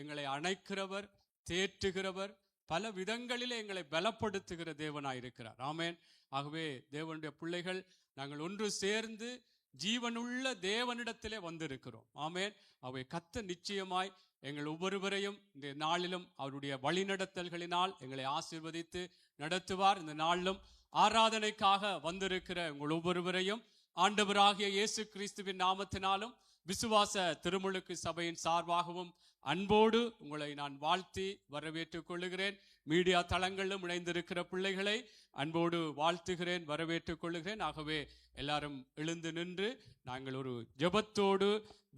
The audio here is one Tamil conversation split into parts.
எங்களை அணைக்கிறவர், தேற்றுகிறவர், பல விதங்களிலே எங்களை பலப்படுத்துகிற தேவனாயிருக்கிறார். ஆமேன். ஆகவே தேவனுடைய பிள்ளைகள் நாங்கள் ஒன்று சேர்ந்து ஜீவனுள்ள தேவனிடத்திலே வந்திருக்கிறோம். ஆமேன். அவை கர்த்தர் நிச்சயமாய் எங்கள் ஒவ்வொருவரையும் இந்த நாளிலும் அவருடைய வழிநடத்தல்களினால் எங்களை ஆசீர்வதித்து நடத்துவார். இந்த நாளிலும் ஆராதனைக்காக வந்திருக்கிற உங்கள் ஒவ்வொருவரையும் ஆண்டவராகிய இயேசு கிறிஸ்துவின் நாமத்தினாலும் விசுவாச திருமுழுக்கு சபையின் சார்பாகவும் அன்போடு உங்களை நான் வாழ்த்தி வரவேற்றுக் கொள்ளுகிறேன். மீடியா தளங்களிலும் இணைந்திருக்கிற பிள்ளைகளை அன்போடு வாழ்த்துகிறேன், வரவேற்றுக் கொள்ளுகிறேன். ஆகவே எல்லாரும் எழுந்து நின்று நாங்கள் ஒரு ஜெபத்தோடு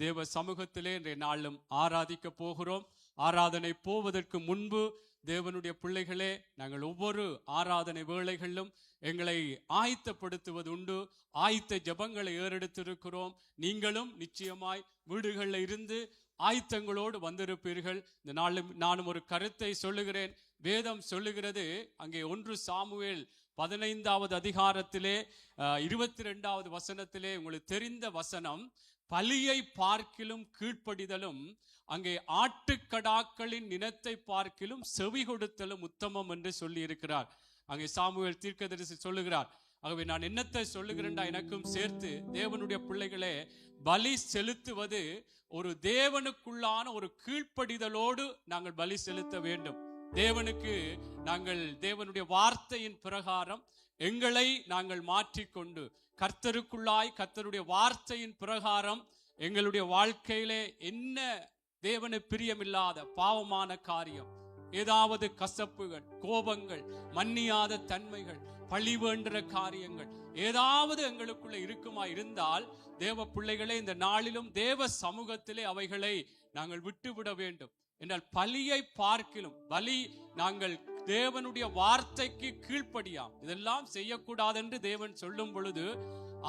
தேவ சமூகத்திலே இன்றைய நாளிலும் ஆராதிக்க போகிறோம். ஆராதனை போவதற்கு முன்பு தேவனுடைய பிள்ளைகளே, நாங்கள் ஒவ்வொரு ஆராதனை வேளைகளிலும் எங்களை ஆயத்தப்படுத்துவது உண்டு. ஆயத்த ஜெபங்களை ஏறெடுத்திருக்கிறோம். நீங்களும் நிச்சயமாய் வீடுகளில் இருந்து ஆயத்தங்களோடு வந்திருப்பீர்கள். இந்த நாளிலும் நானும் ஒரு கருத்தை சொல்லுகிறேன். வேதம் சொல்லுகிறது, அங்கே 1 சாமுவேல் 15வது அதிகாரத்திலே 22வது வசனத்திலே உங்களுக்கு தெரிந்த வசனம், பலியை பார்க்கிலும் கீழ்ப்படிதலும் அங்கே ஆட்டுக்கடாக்களின் நினத்தை பார்க்கிலும் செவி கொடுத்தலும் உத்தமம் என்று சொல்லி இருக்கிறார். அங்கே சாமுவேல் தீர்க்கதரிசி சொல்லுகிறார். ஆகவே நான் என்னத்தை சொல்லுகிறேன்டா, எனக்கும் சேர்த்து தேவனுடைய பிள்ளைகளே, பலி செலுத்துவது ஒரு தேவனுக்குள்ளான ஒரு கீழ்ப்படிதலோடு நாங்கள் பலி செலுத்த வேண்டும். தேவனுக்கு நாங்கள் தேவனுடைய வார்த்தையின் பிரகாரம் எங்களை நாங்கள் மாற்றிக்கொண்டு கர்த்தருக்குள்ளாய் கர்த்தருடைய வார்த்தையின் பிரகாரம் எங்களுடைய வாழ்க்கையிலே என்ன தேவனு பிரியமில்லாத பாவமான காரியம், ஏதாவது கசப்புகள், கோபங்கள், மன்னியாத தன்மைகள், பழி வேண்டுற காரியங்கள் ஏதாவது எங்களுக்குள்ள இருக்குமா இருந்தால் தேவ பிள்ளைகளே, இந்த நாளிலும் தேவ சமூகத்திலே அவைகளை நாங்கள் விட்டுவிட வேண்டும். என்றால் பலியை பார்க்கிலும் பலி நாங்கள் தேவனுடைய வார்த்தைக்கு கீழ்ப்படியாம் இதெல்லாம் செய்யக்கூடாது என்று தேவன் சொல்லும் பொழுது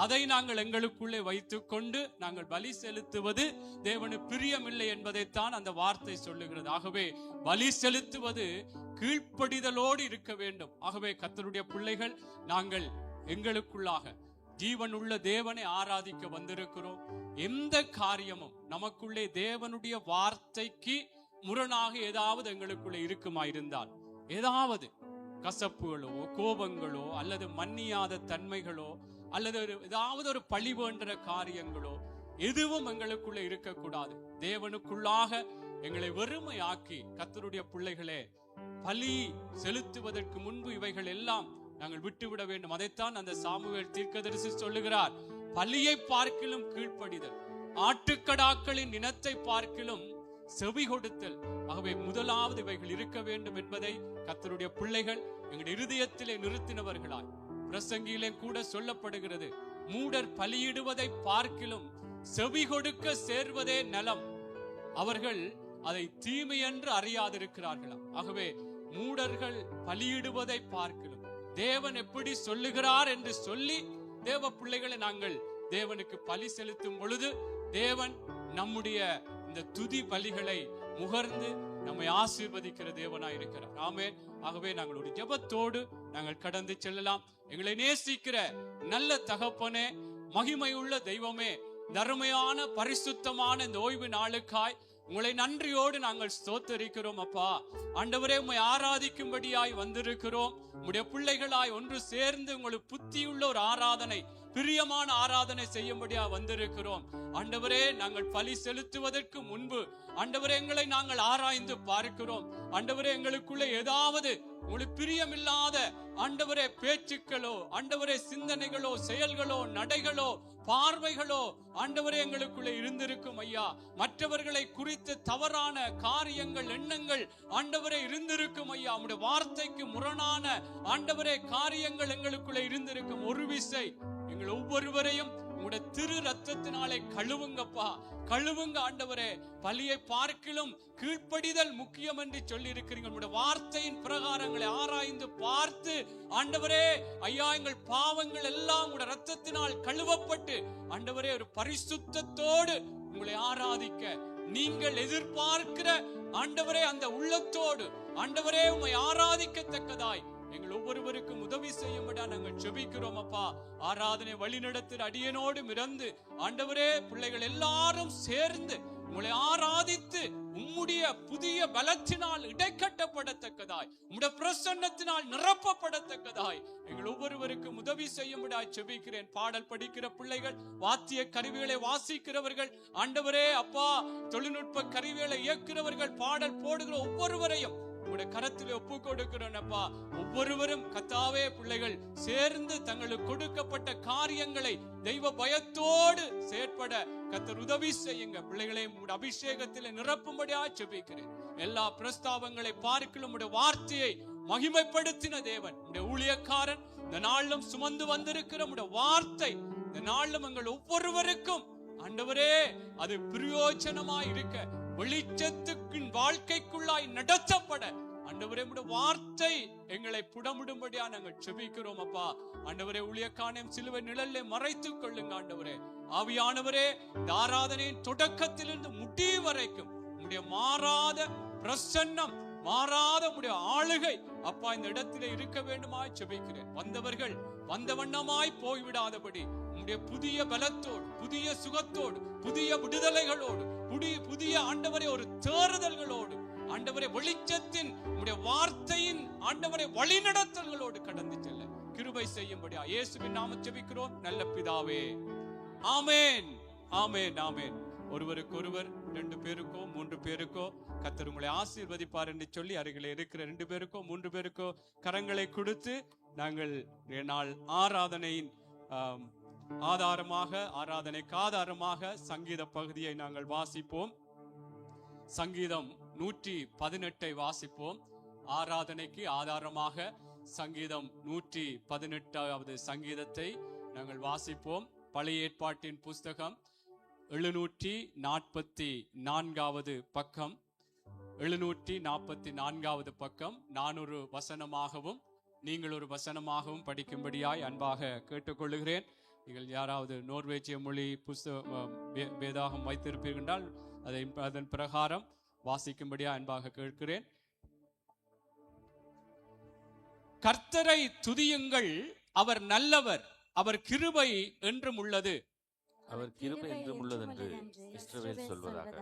அதை நாங்கள் எங்களுக்குள்ளே வைத்துக் கொண்டு நாங்கள் பலி செலுத்துவது தேவனு பிரியமில்லை என்பதைத்தான் அந்த வார்த்தை சொல்லுகிறது. ஆகவே பலி செலுத்துவது கீழ்ப்படிதலோடு இருக்க வேண்டும். ஆகவே கர்த்தருடைய பிள்ளைகள், நாங்கள் எங்களுக்குள்ளாக ஜீவனுள்ள தேவனை ஆராதிக்க வந்திருக்கிறோம். எந்த காரியமும் நமக்குள்ளே தேவனுடைய வார்த்தைக்கு முரணாக ஏதாவது எங்களுக்குள்ளே இருக்குமா இருந்தால், ஏதாவது கசப்புகளோ கோபங்களோ அல்லது மன்னியாத தன்மைகளோ அல்லது ஏதாவது ஒரு பழி வேண்டுற காரியங்களோ எதுவும் எங்களுக்குள்ளே இருக்கக்கூடாது. தேவனுக்குள்ளாக எங்களை வெறுமையாக்கி கர்த்தருடைய பிள்ளைகளே, பலி செலுத்துவதற்கு முன்பு இவைகள் எல்லாம் நாங்கள் விட்டுவிட வேண்டும். அதைத்தான் அந்த சாமுவேல் தீர்க்கதரிசி சொல்லுகிறார். பலியை பார்க்கிலும் கீழ்ப்படிதல், ஆட்டுக்கடாக்களின் இனத்தை பார்க்கிலும் செவி கொடுத்தல். ஆகவே முதலாவது இவைகள் இருக்க வேண்டும் என்பதை கர்த்தருடைய பிள்ளைகள் எங்களுடைய இருதயத்திலே நிறுத்தினவர்களாய் பிரசங்கியிலே கூட சொல்லப்படுகிறது. மூடர் பலியிடுவதை பார்க்கிலும் செவி கொடுக்க சேர்வதே நலம், அவர்கள் அதை தீமை என்று அறியாதிருக்கிறார்களாம். ஆகவே மூடர்கள் பலியிடுவதை பார்க்கிலும் தேவன் எப்படி சொல்லுகிறார் என்று சொல்லி தேவ பிள்ளைகளை நாங்கள் தேவனுக்கு பலி செலுத்தும் பொழுது தேவன் நம்முடைய இந்த துதி பலிகளை முகர்ந்து நம்மை ஆசீர்வதிக்கிற தேவனாய் இருக்கிறார். ஆமென். ஆகவே நாங்கள் ஒரு ஜெபத்தோடு நாங்கள் கடந்து செல்லலாம். எங்களை நேசிக்கிற நல்ல தகப்பனே, மகிமையுள்ள தெய்வமே, தர்மையான பரிசுத்தமான இந்த ஓய்வு நாளுக்காய் உங்களை நன்றியோடு நாங்கள் ஸ்தோத்தரிக்கிறோம். அப்பா ஆண்டவரே, உம்மை ஆராதிக்கும்படியாய் வந்திருக்கிறோம். உம்முடைய பிள்ளைகளாய் ஒன்று சேர்ந்து உங்களுக்கு புத்தியுள்ள ஒரு ஆராதனை, பிரியமான ஆராதனை செய்யும்படியா வந்திருக்கிறோம். ஆண்டவரே, நாங்கள் பலி செலுத்துவதற்கு முன்பு ஆண்டவரே எங்களை நாங்கள் ஆராய்ந்து பார்க்கிறோம். ஆண்டவரே, எங்களுக்குள்ள ஏதாவது உங்களுக்கு பிரியமில்லாத ஆண்டவரே பேச்சுக்களோ, ஆண்டவரே சிந்தனைகளோ, செயல்களோ, நடைகளோ, பார்வைகளோ ஆண்டவரே எங்களுக்குள்ளே இருந்திருக்கும் ஐயா. மற்றவர்களை குறித்து தவறான காரியங்கள், எண்ணங்கள் ஆண்டவரே இருந்திருக்கும் ஐயா. உம்முடைய வார்த்தைக்கு முரணான ஆண்டவரே காரியங்கள் எங்களுக்குள்ளே இருந்திருக்கும். ஒரு விசை எங்கள் ஒவ்வொருவரையும் உங்களுடைய திரு ரத்தத்தினாலே கழுவுங்கப்பா, கழுவுங்க ஆண்டவரே. பலியை பார்க்கிலும் கீழ்ப்படிதல் முக்கியம் என்று சொல்லி இருக்கிறீங்க. உங்களுடைய வார்த்தையின் பிரகாரங்களை ஆராய்ந்து பார்த்து ஆண்டவரே ஐயா, எங்கள் பாவங்கள் எல்லாம் உங்களுடைய ரத்தத்தினால் கழுவப்பட்டு ஆண்டவரே ஒரு பரிசுத்தத்தோடு உங்களை ஆராதிக்க நீங்கள் எதிர்பார்க்கிற ஆண்டவரே அந்த உள்ளத்தோடு ஆண்டவரே உம்மை ஆராதிக்கத்தக்கதாய் எங்கள் ஒவ்வொருவருக்கும் உதவி செய்யும்படியா நாங்கள் ஜெபிக்கிறோம் அப்பா. ஆராதனை வழி நடத்துகிற அடியனோடு இருந்து ஆண்டவரே பிள்ளைகள் எல்லாரும் சேர்ந்து உங்களை ஆராதித்து உம்முடைய புதிய பலத்தினால் இடைக்கட்டப்படத்தக்கதாய், உம்முடைய பிரசன்னத்தினால் நிரப்பப்படத்தக்கதாய் எங்கள் ஒவ்வொருவருக்கும் உதவி செய்யும்படியாய் ஜெபிக்கிறேன். பாடல் படிக்கிற பிள்ளைகள், வாத்திய கருவிகளை வாசிக்கிறவர்கள், ஆண்டவரே அப்பா தொழில்நுட்ப கருவிகளை இயக்குறவர்கள், பாடல் போடுகிற ஒவ்வொருவரையும் உங்களுடைய கரத்திலே ஒப்பு கொடுக்கிறோம் அப்பா. ஒவ்வொருவரும் கர்த்தாவே பிள்ளைகள் சேர்ந்து தங்களுக்கு கொடுக்கப்பட்ட காரியங்களை தெய்வ பயத்தோடு செயற்பட கர்த்தர் உதவி செய்யுங்க. பிள்ளைகளை உங்களுடைய அபிஷேகத்திலே நிரப்பும்படியா ஜெபிக்கிறேன். எல்லா பிரஸ்தாபங்களை பார்க்கலும் உங்களுடைய வார்த்தையை மகிமைப்படுத்தின தேவன், உங்களுடைய ஊழியக்காரன் இந்த நாளிலும் சுமந்து வந்திருக்கிற உங்களுடைய வார்த்தை இந்த நாளிலும் எங்கள் ஒவ்வொருவருக்கும் ஆண்டவரே அது பிரயோஜனமாய் இருக்க, வெளிச்சத்துக்கு வாழ்க்கைக்குள்ளாய் நடத்தப்பட ஆண்டவரே உம்முடைய வார்த்தை எங்களை புடமிடும்படியா நாங்கள் ஜெபிக்கிறோம் அப்பா. ஆண்டவரே ஊழியக்காரனையும் சிலுவை நிழலிலே மறைத்துக் கொள்ளுங்க ஆண்டவரே. ஆவியானவரே இந்த ஆராதனையின் தொடக்கத்திலிருந்து முடிவு வரைக்கும் உம்முடைய மாறாத பிரசன்னம், மாறாத உம்முடைய ஆளுகை அப்பா இந்த இடத்திலே இருக்க வேண்டுமாய் ஜெபிக்கிறேன். வந்தவர்கள் வந்த வண்ணமாய் போய்விடாதபடி உம்முடைய புதிய பலத்தோடு, புதிய சுகத்தோடு, புதிய விடுதலைகளோடு, புதிய ஆண்டவரே ஒரு தேறுதல்களோடு, ஆண்டவரே வெளிச்சத்தின் உம்முடைய வார்த்தையின் ஆண்டவரே வழிநடத்தல்களோடு கடந்து செல்ல கிருபை செய்யும்படியா இயேசுவின் நாமத்தில் ஜெபிக்கிறோம் நல்ல பிதாவே. ஆமென், ஆமென், ஆமென். ஒருவருக்கொருவர் 2 பேருக்கோ 3 பேருக்கோ கர்த்தர் உங்களை ஆசீர்வதிப்பார் என்று சொல்லி அருகிலே இருக்கிற 2 பேருக்கோ 3 பேருக்கோ கரங்களை கொடுத்து நாங்கள் நாள் ஆராதனையின் ஆராதனைக்கு ஆதாரமாக சங்கீத பகுதியை நாங்கள் வாசிப்போம். சங்கீதம் 118 வாசிப்போம். ஆராதனைக்கு ஆதாரமாக சங்கீதம் 118வது சங்கீதத்தை நாங்கள் வாசிப்போம். பழைய ஏற்பாட்டின் புஸ்தகம் 744வது பக்கம், 744வது பக்கம். நான் ஒரு வசனமாகவும் நீங்கள் ஒரு வசனமாகவும் படிக்கும்படியாய் அன்பாக கேட்டுக்கொள்ளுகிறேன். நீங்கள் யாராவது நோர்வேஜிய மொழி வேதாகம் வைத்திருப்பீர்கள் என்றால் அதன் பிரகாரம் வாசிக்கும்படியா அன்பாக கேட்கிறேன். கர்த்தரை துதியுங்கள், அவர் நல்லவர், அவர் கிருபை என்றும் உள்ளது. அவர் கிருபை என்றும் உள்ளதென்று இஸ்ரவேல் சொல்வதாக.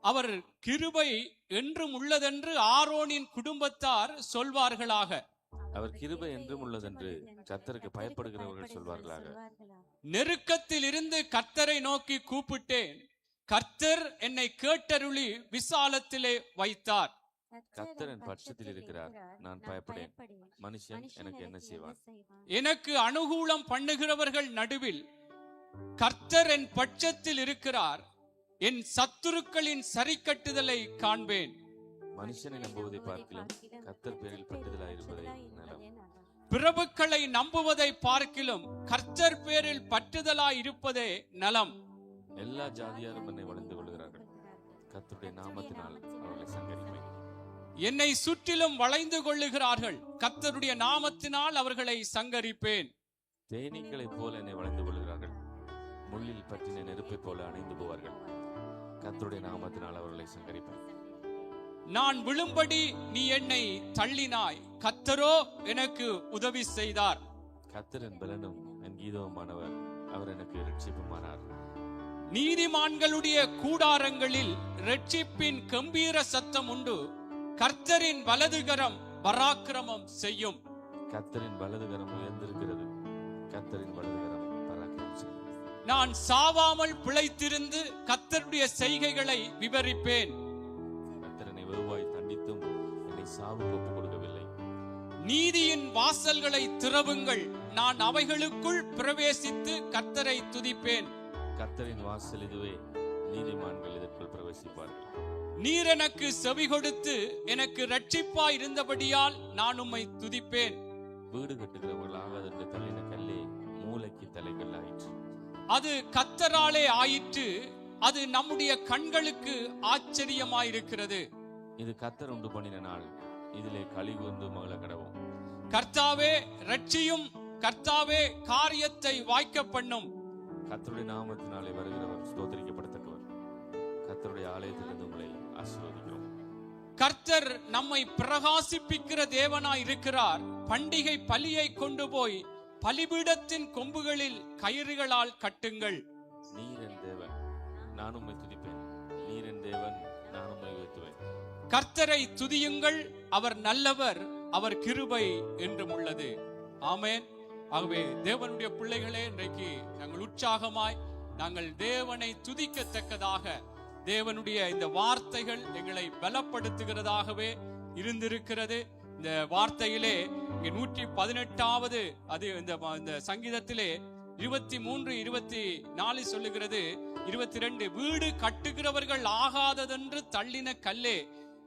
அவர் கிருபை என்றும் உள்ளதென்று ஆரோனின் குடும்பத்தார் சொல்வார்களாக. அவர் கிருபை என்றும் உள்ளதென்று கர்த்தருக்கு பயப்படுகிறவர்கள் சொல்வார்களாக. நெருக்கத்தில் இருந்து கர்த்தரை நோக்கி கூப்பிட்டேன், கர்த்தர் என்னை கேட்டருளி விசாலத்திலே வைத்தார். கர்த்தர் என் பட்சத்தில் இருக்கிறார், நான் பயப்படேன். மனுஷன் எனக்கு என்ன செய்வான்? எனக்கு அனுகூலம் பண்ணுகிறவர்கள் நடுவில் கர்த்தர் என் பட்சத்தில் இருக்கிறார், என் சத்துருக்களின் சரிக்கட்டுதலை காண்பேன். மனுஷனை நம்புவதை பார்க்கிலும் கர்த்தர் பேரில் பற்றுதலாயிருப்பதை நலம். பிரபுக்களை நம்புவதை பார்க்கிலும் கர்த்தர் பேரில் பற்றுதலாய் இருப்பதே நலம். எல்லா ஜாதியாரும் என்னை வளர்ந்து கொள்கிறார்கள், கர்த்தருடைய நாமத்தினால் அவர்களை சங்கரிப்பேன். என்னை சுற்றிலும் வளைந்து கொள்ளுகிறார்கள், கர்த்தருடைய நாமத்தினால் அவர்களை சங்கரிப்பேன். தேனீக்களைப் போல என்னை வளைந்து கொள்கிறார்கள், முள்ளில் பற்றின நெருப்பை போல அணைந்து போவார்கள், கர்த்தருடைய நாமத்தினால் அவர்களை சங்கரிப்பேன். நான் விழும்படி நீ என்னை தள்ளினாய், கர்த்தரோ எனக்கு உதவி செய்தார். கர்த்தர் என் பலனும் என் கீதவுமானவர், அவர் எனக்கு இரட்சிப்புமானார். நீதிமான்களுடைய கூடாரங்களில் இரட்சிப்பின் கம்பீர சத்தம் உண்டு, கர்த்தரின் வலதுகரம் பராக்கிரமம் செய்யும். கர்த்தரின் வலதுகரம் உயர்ந்திருக்கிறது, கர்த்தரின் வலதுகரம் பராக்கிரமம் செய்யும். நான் சாவாமல் பிழைத்திருந்து கர்த்தருடைய செய்கைகளை விவரிப்பேன். கர்த்தர் என்னை வெகுவாய் தண்டித்தும் என்னை சாவுக்கு ஒப்புக் கொடுக்கவில்லை. நீதியின் வாசல்களை திறவுங்கள், நான் அவைகளுக்குள் பிரவேசித்து கர்த்தரை துதிப்பேன். கர்த்தரின் வாசல் இதுவே, நீதிமான்கள் இதற்குள் பிரவேசிப்பார்கள். நீர் எனக்கு செவி கொடுத்து எனக்கு இரட்சிப்பாய் இருந்தபடியால் நான் உம்மை துதிப்பேன். வீடு கட்டுகிறவர்களாக அதற்கு தள்ளின கல்லே மூளைக்கு தலைகல்லாயிற்று. அது கர்த்தராலே ஆயிற்று, அது நம்முடைய கண்களுக்கு ஆச்சரியமாயிருக்கிறது. இது கர்த்தர் உண்டு பண்ணின நாள், இதிலே களி கூர்ந்து மகிழ கடவோம். கர்த்தாவே ரட்சியும், கர்த்தாவே காரியத்தை வாய்க்க பண்ணும். கர்த்தருடைய நாமத்தினாலே வருகிறவர் ஸ்தோத்திரிக்கப்படத்தக்கவர். கர்த்தருடைய ஆலயத்திலிருந்து உங்களை ஆசீர்வதிக்கிறோம். கர்த்தர் நம்மை பிரகாசிப்பிக்கிற தேவனாய் இருக்கிறார். பண்டிகை பலியை கொண்டு போய் பலிபீடத்தின் கொம்புகளில் கயிறுகளால் கட்டுங்கள். நீர் என் தேவன், நான் உம்மை துதிப்பேன். நீர் என் கர்த்தரை துதியுங்கள், அவர் நல்லவர், அவர் கிருபை என்றும் உள்ளது. ஆமென். ஆகவே தேவனுடைய பிள்ளைகளே, இன்றைக்கு நாங்கள் உற்சாகமாய் நாங்கள் தேவனை துதிக்கத்தக்கதாக தேவனுடைய இந்த வார்த்தைகள் எங்களை பலப்படுத்துகிறதாகவே இருந்திருக்கிறது. இந்த வார்த்தையிலே இங்கே 118வது அது இந்த சங்கீதத்திலே 23, 24 சொல்லுகிறது. 22, வீடு கட்டுகிறவர்கள் ஆகாததென்று தள்ளின கல்லே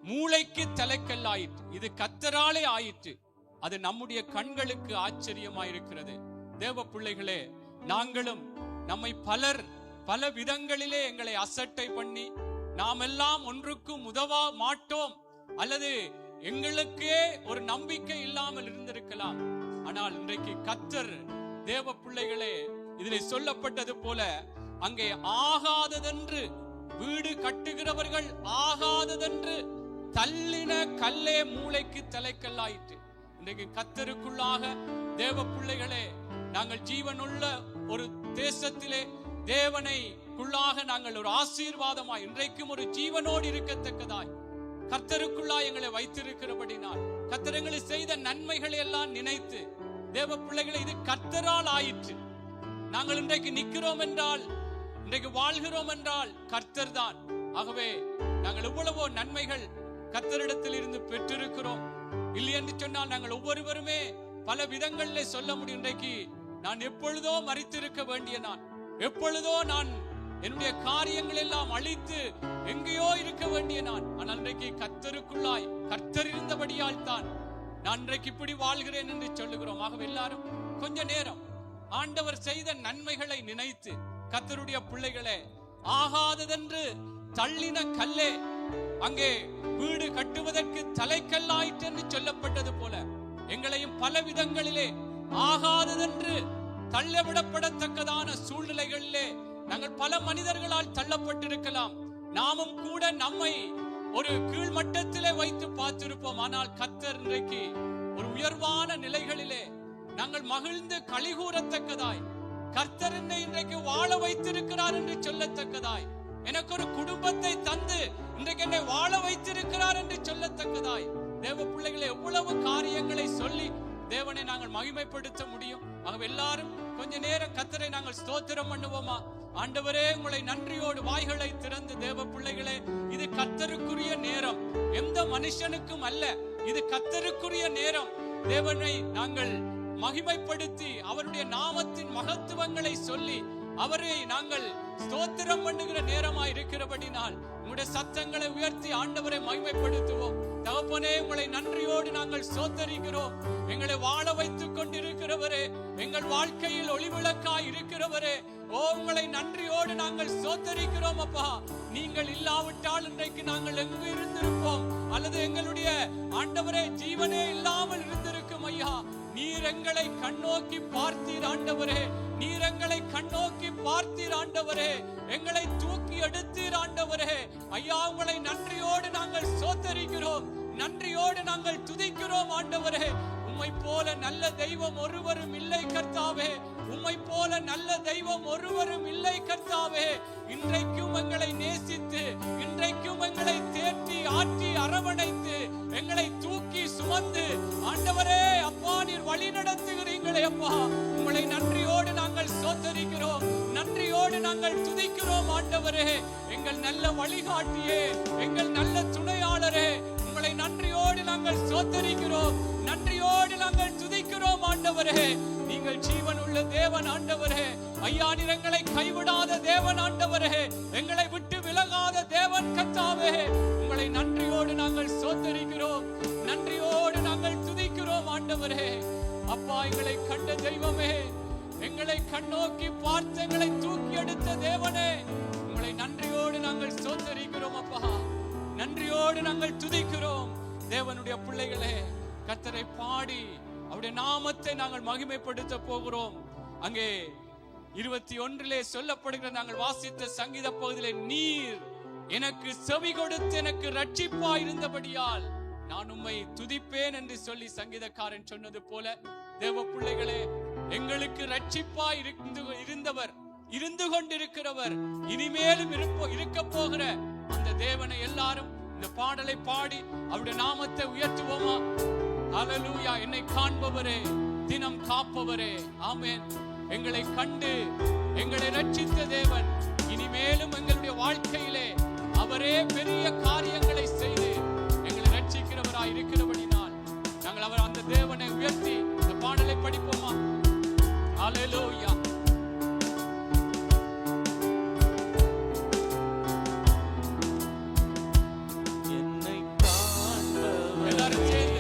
மூளைக்கு தலைக்கல்லாயிற்று, இது கர்த்தராலே ஆயிற்று, அது நம்முடைய கண்களுக்கு ஆச்சரியமாயிருக்கிறது. தேவ பிள்ளைகளே, நாங்களும் நம்மை பல விதங்களிலே எங்களை அசட்டை பண்ணி நாம் எல்லாம் ஒன்றுக்கும் உதவ மாட்டோம் அல்லது எங்களுக்கே ஒரு நம்பிக்கை இல்லாமல் இருந்திருக்கலாம். ஆனால் இன்றைக்கு கர்த்தர், தேவ பிள்ளைகளே, இதிலே சொல்லப்பட்டது போல அங்கே ஆகாததென்று, வீடு கட்டுகிறவர்கள் ஆகாததென்று தள்ளின கல்லே மூளைக்கு தலைக்கல்லாயிற்று. இன்றைக்கு கர்த்தருக்குள்ளாக தேவ பிள்ளைகளே, நாங்கள் ஜீவனுள்ள ஒரு தேசத்திலே தேவனைக்குள்ளாக நாங்கள் ஒரு ஆசீர்வாதமாய் இன்றைக்கும் ஒரு ஜீவனோடு இருக்கத்தக்கதாய் கர்த்தருக்குள்ளாய் எங்களை வைத்திருக்கிறபடினால், கர்த்தர் எங்களை செய்த நன்மைகளை எல்லாம் நினைத்து தேவ பிள்ளைகளை, இது கர்த்தரால் ஆயிற்று. நாங்கள் இன்றைக்கு நிற்கிறோம் என்றால், இன்றைக்கு வாழ்கிறோம் என்றால் கர்த்தர் தான். ஆகவே நாங்கள் எவ்வளவோ நன்மைகள் கர்த்தரிடத்தில் இருந்து பெற்றிருக்கிறோம். இல்லை என்று சொன்னால் நாங்கள் ஒவ்வொருவருமே பல விதங்களிலே சொல்ல முடியும். இன்றைக்கு நான் எப்பொழுதோ மரித்திருக்க வேண்டிய நான், எப்பொழுதோ நான் என்னுடைய காரியங்கள் எல்லாம் அழித்து எங்கேயோ இருக்க வேண்டிய நான். ஆனால் இன்றைக்கு கர்த்தருக்குள்ளாய் கர்த்தர் இருந்தபடியால் தான் நான் இன்றைக்கு இப்படி வாழ்கிறேன் என்று சொல்லுகிறோம். ஆகவே எல்லாரும் கொஞ்ச நேரம் ஆண்டவர் செய்த நன்மைகளை நினைத்து, கர்த்தருடைய பிள்ளைகளே, ஆகாததென்று தள்ளின கல்லே அங்கே வீடு கட்டுவதற்கு தலைக்கல்லாயிற்று என்று சொல்லப்பட்டது போல எங்களையும் பல விதங்களிலே ஆகாததென்று தள்ளவிடப்படத்தக்கதான சூழ்நிலைகளிலே நாங்கள் பல மனிதர்களால் தள்ளப்பட்டிருக்கலாம். நாமும் கூட நம்மை ஒரு கீழ்மட்டத்திலே வைத்து பார்த்திருப்போம். ஆனால் கர்த்தர் இன்றைக்கு ஒரு உயர்வான நிலைகளிலே நாங்கள் மகிழ்ந்து களிகூறத்தக்கதாய், கர்த்தர் என்னை இன்றைக்கு வாழ வைத்திருக்கிறார் என்று சொல்லத்தக்கதாய், எனக்கு ஒரு குடும்பத்தை தந்து இன்றைக்கு என்னை வாழ வைத்திருக்கிறார் என்று சொல்லத்தக்கதாய், தேவ பிள்ளைகளை எவ்வளவு காரியங்களை சொல்லி தேவனை நாங்கள் மகிமைப்படுத்த முடியும். ஆகவே எல்லாரும் கொஞ்ச நேரம் கர்த்தரை நாங்கள் ஸ்தோத்திரம் பண்ணுவோமா? ஆண்டவரே, உங்களை நன்றியோடு வாய்களை திறந்து, தேவ பிள்ளைகளே, இது கர்த்தருக்குரிய நேரம், எந்த மனுஷனுக்கும் அல்ல, இது கர்த்தருக்குரிய நேரம். தேவனை நாங்கள் மகிமைப்படுத்தி அவருடைய நாமத்தின் மகத்துவங்களை சொல்லி அவரை நாங்கள் ஸ்தோத்திரம் பண்ணுகிற நேரமாய் இருக்கிறபடினால் உங்களுடைய சத்தங்களை உயர்த்தி ஆண்டவரை மகிமைப்படுத்துவோம். தகப்பனே, உங்களை நன்றியோடு நாங்கள் ஸ்தோத்தரிக்கிறோம். எங்களை வாழ வைத்துக் கொண்டிருக்கிறவரே, எங்கள் வாழ்க்கையில் ஒளிவிளக்காய் இருக்கிறவரே, ஓ, உங்களை நன்றியோடு நாங்கள் ஸ்தோத்தரிக்கிறோம். அப்பா, நீங்கள் இல்லாவிட்டால் இன்றைக்கு நாங்கள் எங்கு இருந்திருப்போம் அல்லது எங்களுடைய ஆண்டவரே ஜீவனே இல்லாமல் இருந்திருக்கும். ஐயா, நீர் எங்களை கண்ணோக்கி பார்த்தீர் ஆண்டவரே, நீர் எங்களை கண்ணோக்கி பார்த்தீர் ஆண்டவரே, எங்களை தூக்கி எடுத்தீர் ஆண்டவரே. ஐயா, உங்களை நன்றியோடு நாங்கள் ஸ்தோத்தரிக்கிறோம், நன்றியோடு நாங்கள் துதிக்கிறோம் ஆண்டவரே. உம்மை போல நல்ல தெய்வம் ஒருவரும் இல்லை கர்த்தாவே, உம்மை போல நல்ல தெய்வம் ஒருவரும் இல்லை கர்த்தாவே. இன்றைக்கும் எங்களை நேசித்து, இன்றைக்கும் எங்களை தேற்றி ஆற்றி அரவணைத்து, எங்களை தூக்கி சுமந்து ஆண்டவரே அப்பா நீர் வழி நடத்துகிறீங்களே அப்பா, உங்களை நன்றியோடு நாங்கள் ஸ்தோத்தரிக்கிறோம், நன்றியோடு நாங்கள் துதிக்கிறோம் ஆண்டவரே. எங்கள் நல்ல வழிகாட்டியே, எங்கள் நல்ல துணையாளரே, உங்களை நன்றியோடு நாங்கள் ஸ்தோத்தரிக்கிறோம், நன்றியோடு நாங்கள் துதிக்கிறோம் ஆண்டவரே. நீங்கள் ஜீவன் உள்ள தேவன் ஆண்டவரே. ஐயா, நீர் எங்களை கைவிடாத தேவன் ஆண்டவரே, எங்களை விட்டு விலகாத தேவன் கர்த்தாவே. உங்களை நன்றியோடு நாங்கள் ஸ்தோத்தரிக்கிறோம், நன்றியோடு நாங்கள் துதிக்கிறோம் ஆண்டவரே. அப்பா, எங்களை கண்ட தெய்வமே, எங்களை கண்ணோக்கி பார்த்து எங்களை தூக்கி எடுத்த தேவனே, உங்களை நன்றியோடு நாங்கள் ஸ்தோத்தரிக்கிறோம் அப்பா, நன்றியோடு நாங்கள் துதிக்கிறோம். தேவனுடைய பிள்ளைகளே, கர்த்தரை பாடி அவருடைய நாமத்தை நாங்கள் மகிமைப்படுத்த போகிறோம். அங்கே 21 சொல்லப்படுகிற நாங்கள் வாசித்த சங்கீத பகுதியிலே, நீர் எனக்கு செவி கொடுத்து எனக்கு ரட்சிப்பா இருந்தபடியால் நான் உம்மை துதிப்பேன் என்று சொல்லி சங்கீதக்காரன் சொன்னது போல, தேவ பிள்ளைகளே, எங்களுக்கு ரட்சிப்பா இருந்தவர், இருந்து கொண்டிருக்கிறவர், இனிமேலும் இருக்க போகிற அந்த தேவனை எல்லாரும் இந்த பாடலை பாடி அவருடைய நாமத்தை உயர்த்துவோமா? ஹல்லேலூயா. என்னை காண்பவரே, தினம் காப்பவரே, ஆமென். எங்களை கண்டு எங்களை ரட்சித்த தேவன் இனிமேலும் எங்களுடைய வாழ்க்கையிலே அவரே பெரிய காரியங்களை செய்து எங்களை ரட்சிக்கிறவராய் இருக்கிறபடினால் நாங்கள் அவர் அந்த தேவனை உயர்த்தி இந்த பாடலை படிப்போமா? ஹல்லேலூயா. எல்லாரும் சேர்ந்து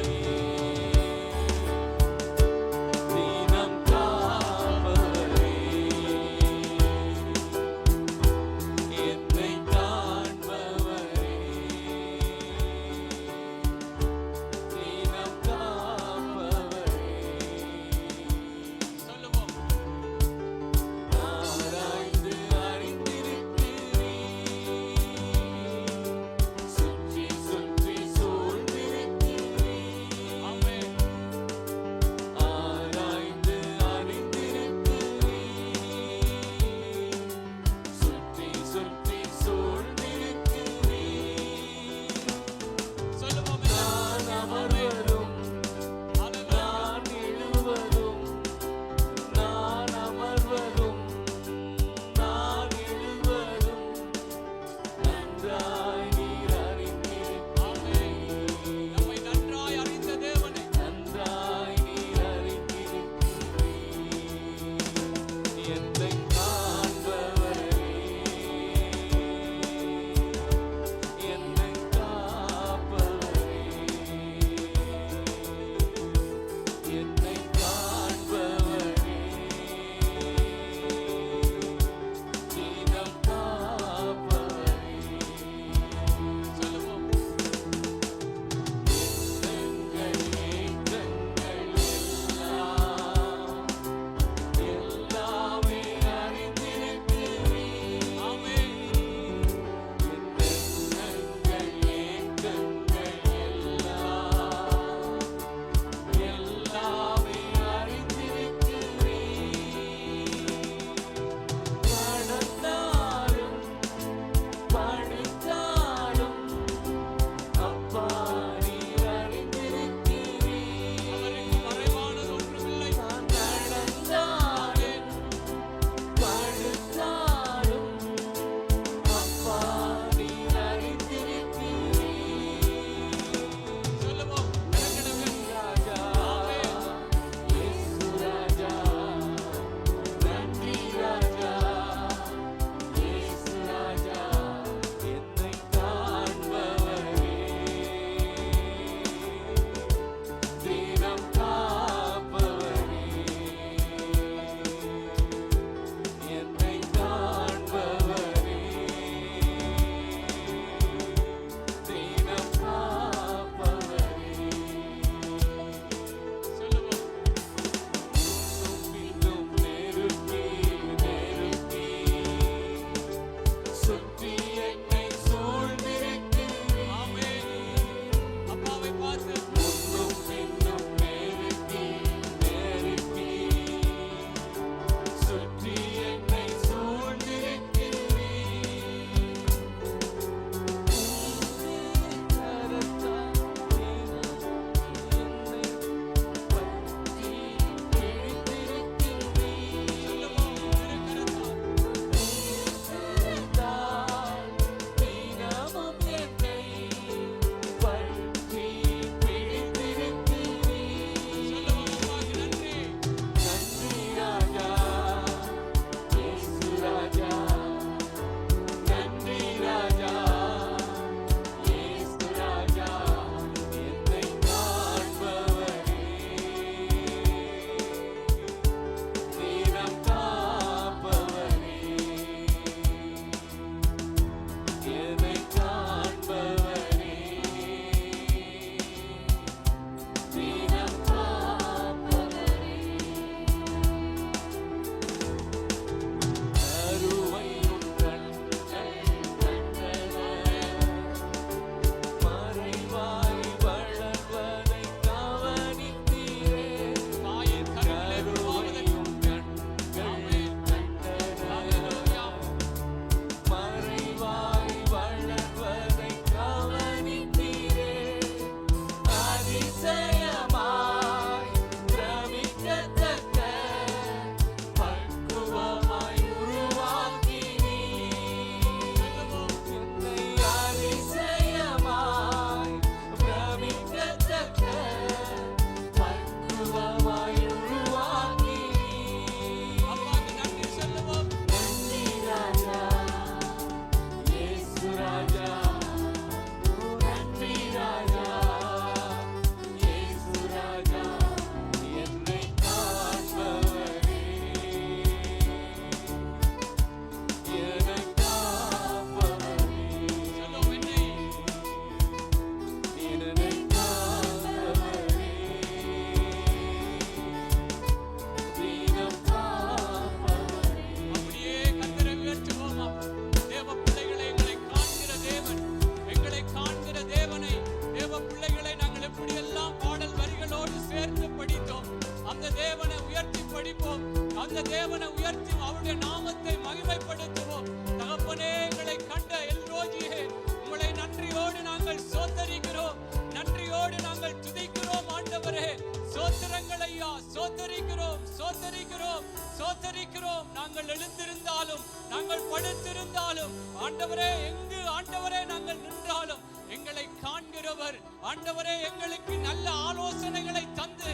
ஐயா சோத்தரிக்கிறோம், சோத்தரிக்கிறோம், சோத்தரிக்கிறோம். நாங்கள் எழுந்திருந்தாலும் நாங்கள் படுத்திருந்தாலும் ஆண்டவரே, எங்கு ஆண்டவரே நாங்கள் நின்றாலும் எங்களை காண்கிறவர் ஆண்டவரே, எங்களுக்கு நல்ல ஆலோசனைகளை தந்து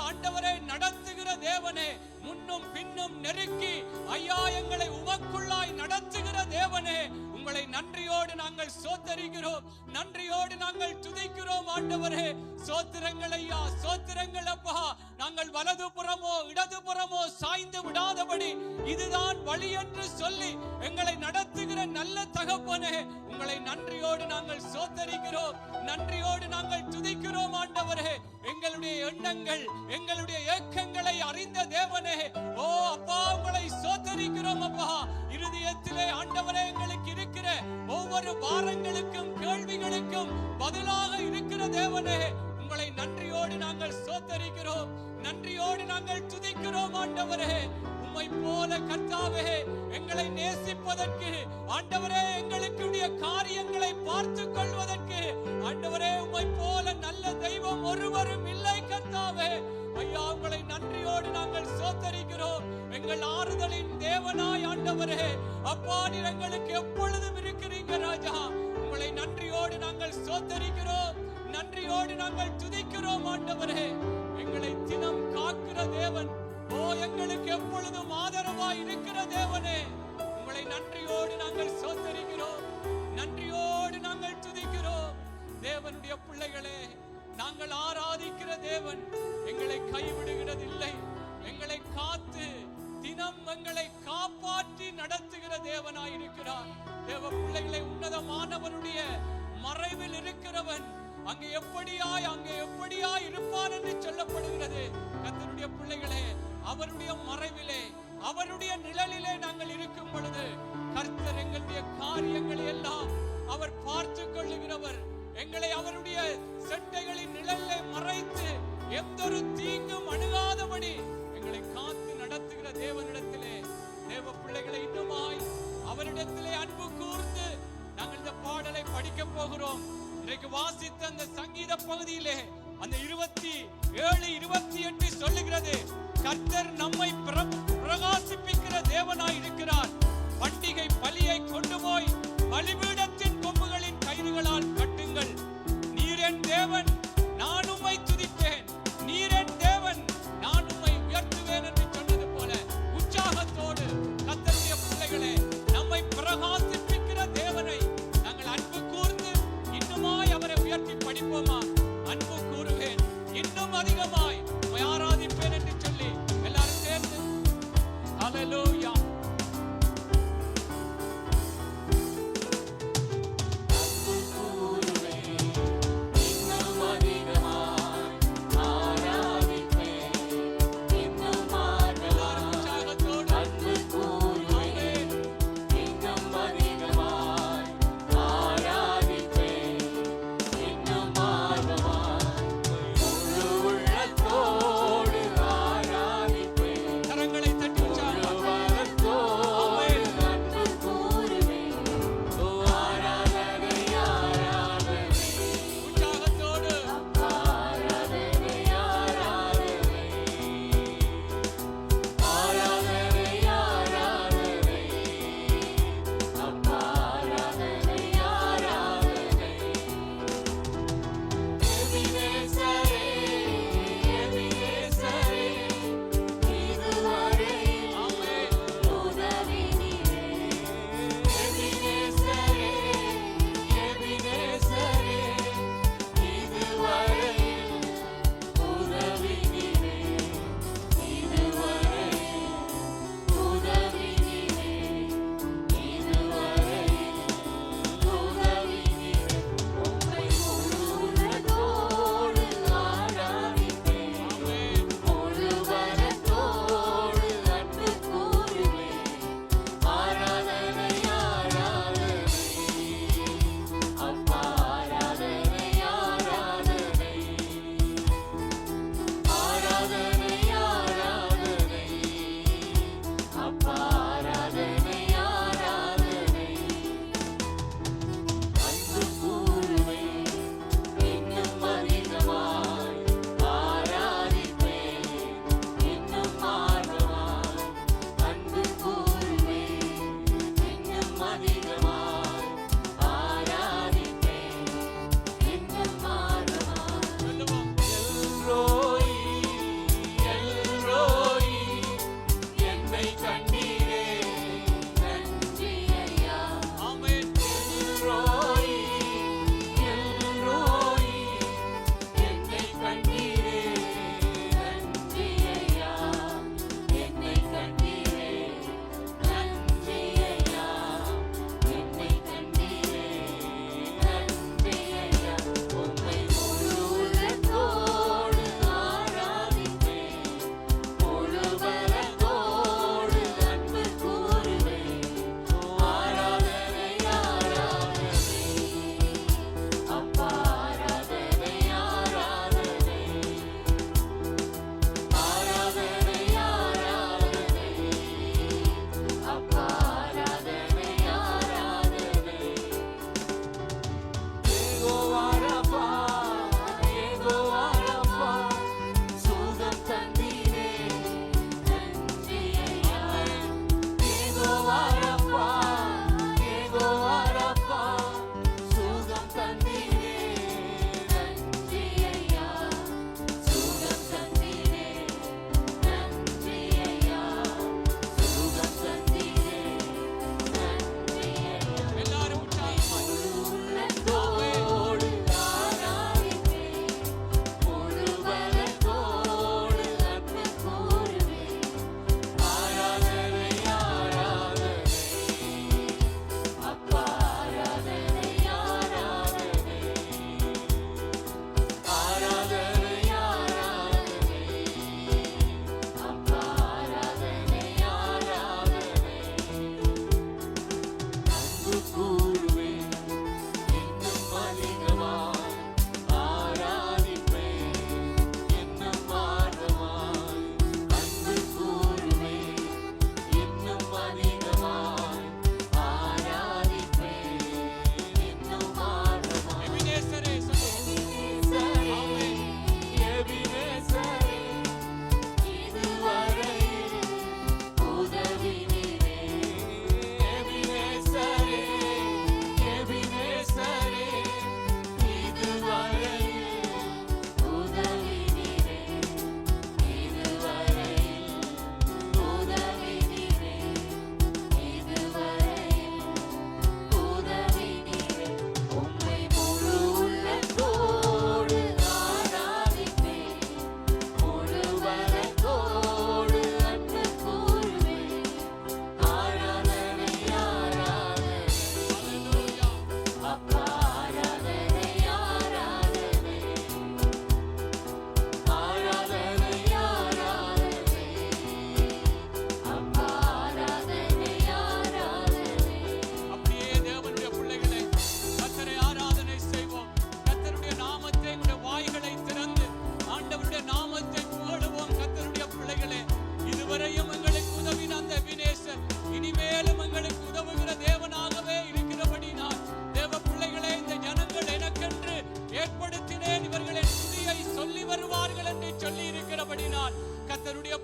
ஆண்டவரே நடத்துகிற தேவனே, முன்னும் பின்னும் நெருக்கி ஐயா எங்களை உமக்குள்ளாய் நடத்துகிற தேவனே, உங்களை நன்றியோடு நாங்கள் சோத்தரிக்கிறோம், நன்றியோடு நாங்கள் துதிக்கிறோம் ஆண்டவரே. சோத்திரங்கள் ஐயா, சோத்திரங்கள் அப்பா. நாங்கள் வலது புறமோ இடது புறமோ சாய்ந்து விடாதபடி இதுதான் வழி என்று சொல்லி எங்களை நடத்துகிற நல்ல தகப்பனே, உங்களை நன்றியோடு நாங்கள் சோத்தரிக்கிறோம், நன்றியோடு நாங்கள் துதிக்கிறோம் ஆண்டவரே. எங்களுடைய எண்ணங்கள் எங்களுடைய ஏக்கங்களை அறிந்த தேவனே, அப்பா உங்களை சோத்தரிக்கிறோம் அப்பா. இருதயத்திலே ஆண்டவரே எங்களுக்கு இருக்கிற ஒவ்வொரு பாரங்களுக்கும் கேள்விகளுக்கும் பதிலாக இருக்கிற தேவனே, உங்களை நன்றியோடு நாங்கள் சோத்தரிக்கிறோம், நன்றியோடு நாங்கள் துதிக்கிறோம் ஆண்டவரே. உம்மை போல கர்த்தாவே எங்களை நேசிப்பதற்கு ஆண்டவரே, எங்களுடைய காரியங்களை பார்த்து கொள்வதற்கு ஆண்டவரே, உம்மை போல நல்ல தெய்வம் ஒருவரும் இல்லை கர்த்தாவே. ஐயா உங்களை நன்றியோடு நாங்கள் சோத்தரிக்கிறோம். எங்கள் ஆறுதலின் தேவனாய் ஆண்டவரே, அப்பா நீர் எங்களுக்கு எப்பொழுதும் இருக்கிறீங்க ராஜா. உங்களை நன்றியோடு நாங்கள் சோத்தரிக்கிறோம், நன்றியோடு நாங்கள் துதிக்கிறோம் ஆண்டவரே. எங்களை தினம் காக்கிற தேவன், எங்களுக்கு எப்பொழுதும் ஆதரவாய் இருக்கிற தேவனே, உங்களை நன்றியோடு நாங்கள் சோத்தரிக்கிறோம், நன்றியோடு நாங்கள் துதிக்கிறோம். தேவனுடைய பிள்ளைகளே, நாங்கள் ஆராதிக்கிற தேவன் எங்களை கைவிடுகிறதில்லை. எங்களை காத்து தினம் எங்களை காப்பாற்றி நடத்துகிற தேவனாய் இருக்கிறார். தேவ பிள்ளைகளை, உன்னதமானவருடைய மறைவில் இருக்கிறவன் அங்கே எப்படியாய் இருப்பான் என்று சொல்லப்படுகிறது. கர்த்தருடைய பிள்ளைகளே, அவருடைய மறைவிலே அவருடைய நிழலிலே நாங்கள் இருக்கும் பொழுது கர்த்தர் எங்களுடைய காரியங்களை எல்லாம் அவர் பார்த்து கொள்ளுகிறவர். எங்களை அவருடைய செட்டைகளின் நிழலை மறைத்து எந்த ஒரு தீங்கும் அணுகாதபடி எங்களை காத்து நடத்துகிற தேவனிடத்திலே, தேவ பிள்ளைகளை இன்னுமாய் அவரிடத்திலே அன்பு கூர்ந்து நாங்கள் இந்த பாடலை படிக்க போகிறோம். இன்றைக்கு வாசித்த அந்த சங்கீத பகுதியிலே அந்த 27, 28 சொல்லுகிறது, கர்த்தர் நம்மை பிரகாசிப்பிக்கிற தேவனாய் இருக்கிறார். பண்டிகை பலியை கொண்டு போய் பலிபீடத்தின் கொம்புகளின் கயிறுகளால் கட்டுங்கள். நீர் என் தேவன், நான் உம்மை துதிப்பேன். நீர் என் தேவன், நான் உம்மை உயர்த்துவேன் என்று சொன்னது போல உற்சாகத்தோடு கர்த்தருடைய பிள்ளைகளே, நம்மை பிரகாசிப்பிக்கிற தேவனை நாங்கள் அன்பு கூர்ந்து இன்னுமாய் அவரை உயர்த்தி படிப்போமா? அன்பு கூறுவேன், இன்னும் அதிகமாய் ஆராதிப்பேன் என்று சொல்லி எல்லாரும் சேர்ந்து ஹல்லேலூயா. அன்பு கூறுவேன்,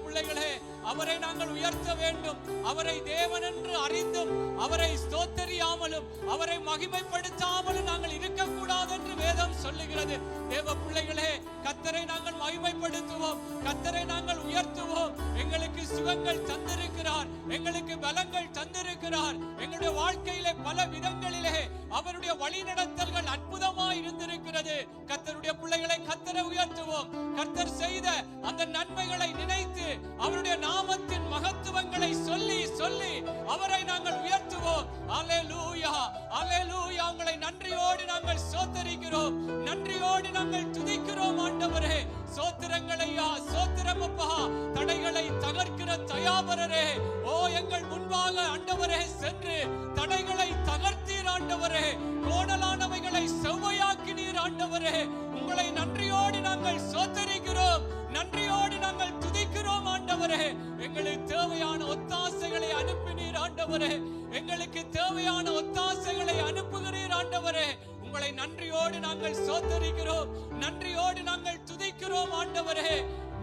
பிள்ளைகளே, அவரை நாங்கள் உயர்த்த வேண்டும். அவரை தேவன் என்று அறிந்தும் அவரை ஸ்தோத்தரியாமலும் அவரை மகிமைப்படுத்தாமலும் நாங்கள் இருக்கக்கூடாது என்று வேதம் சொல்லுகிறது. தேவ பிள்ளைகளே, கர்த்தரை நாங்கள் மகிமைப்படுத்துவோம், கர்த்தரை நாங்கள் உயர்த்துவோம். எங்களுக்கு சுகங்கள் தந்திருக்கிறார், எங்களுக்கு பலங்கள் தந்திருக்கிறார். எங்களுடைய வாழ்க்கையிலே பல விதங்களிலே அவருடைய வழிநடத்தல்கள் அற்புதமாய் இருந்திருக்கிறது. கர்த்தருடைய பிள்ளைகளை கர்த்தரை உயர்த்துவோம். கர்த்தர் செய்த அந்த நன்மைகளை நினைத்து அவருடைய நாமத்தின் மகத்துவங்களை சொல்லி சொல்லி அவரை நாங்கள் உயர்த்துவோம். அல்லேலூயா, அல்லேலூயா. உங்களை நன்றியோடு நாங்கள் ஸ்தோத்திரிக்கிறோம், நன்றியோடு நாங்கள் துதிக்கிறோம். ஆண்டவரே, ஸ்தோத்திரங்கள் ஐயா, ஸ்தோத்திரம் அப்பா. தடைகளை தகர்க்கிற தயாபரரே, ஓ எங்கள் முன்பாக ஆண்டவரே சென்று தடைகளை தகர்த்தீர் ஆண்டவரே, கோணலானவைகளை செவ்வையாக்கினீர் ஆண்டவரே. உங்களை நன்றியோடு நாங்கள் ஸ்தோத்திரிக்கிறோம், நன்றியோடு நாங்கள் துதிக்கிறோம் ஆண்டவரே. எங்களுக்கு தேவையான ஒத்தாசைகளை அனுப்பினீர் ஆண்டவரே, எங்களுக்கு தேவையான ஒத்தாசைகளை அனுப்புகிறீர் ஆண்டவரே. உங்களை நன்றியோடு நாங்கள் ஸ்தோத்திரிக்கிறோம், நன்றியோடு நாங்கள் துதிக்கிறோம் ஆண்டவரே.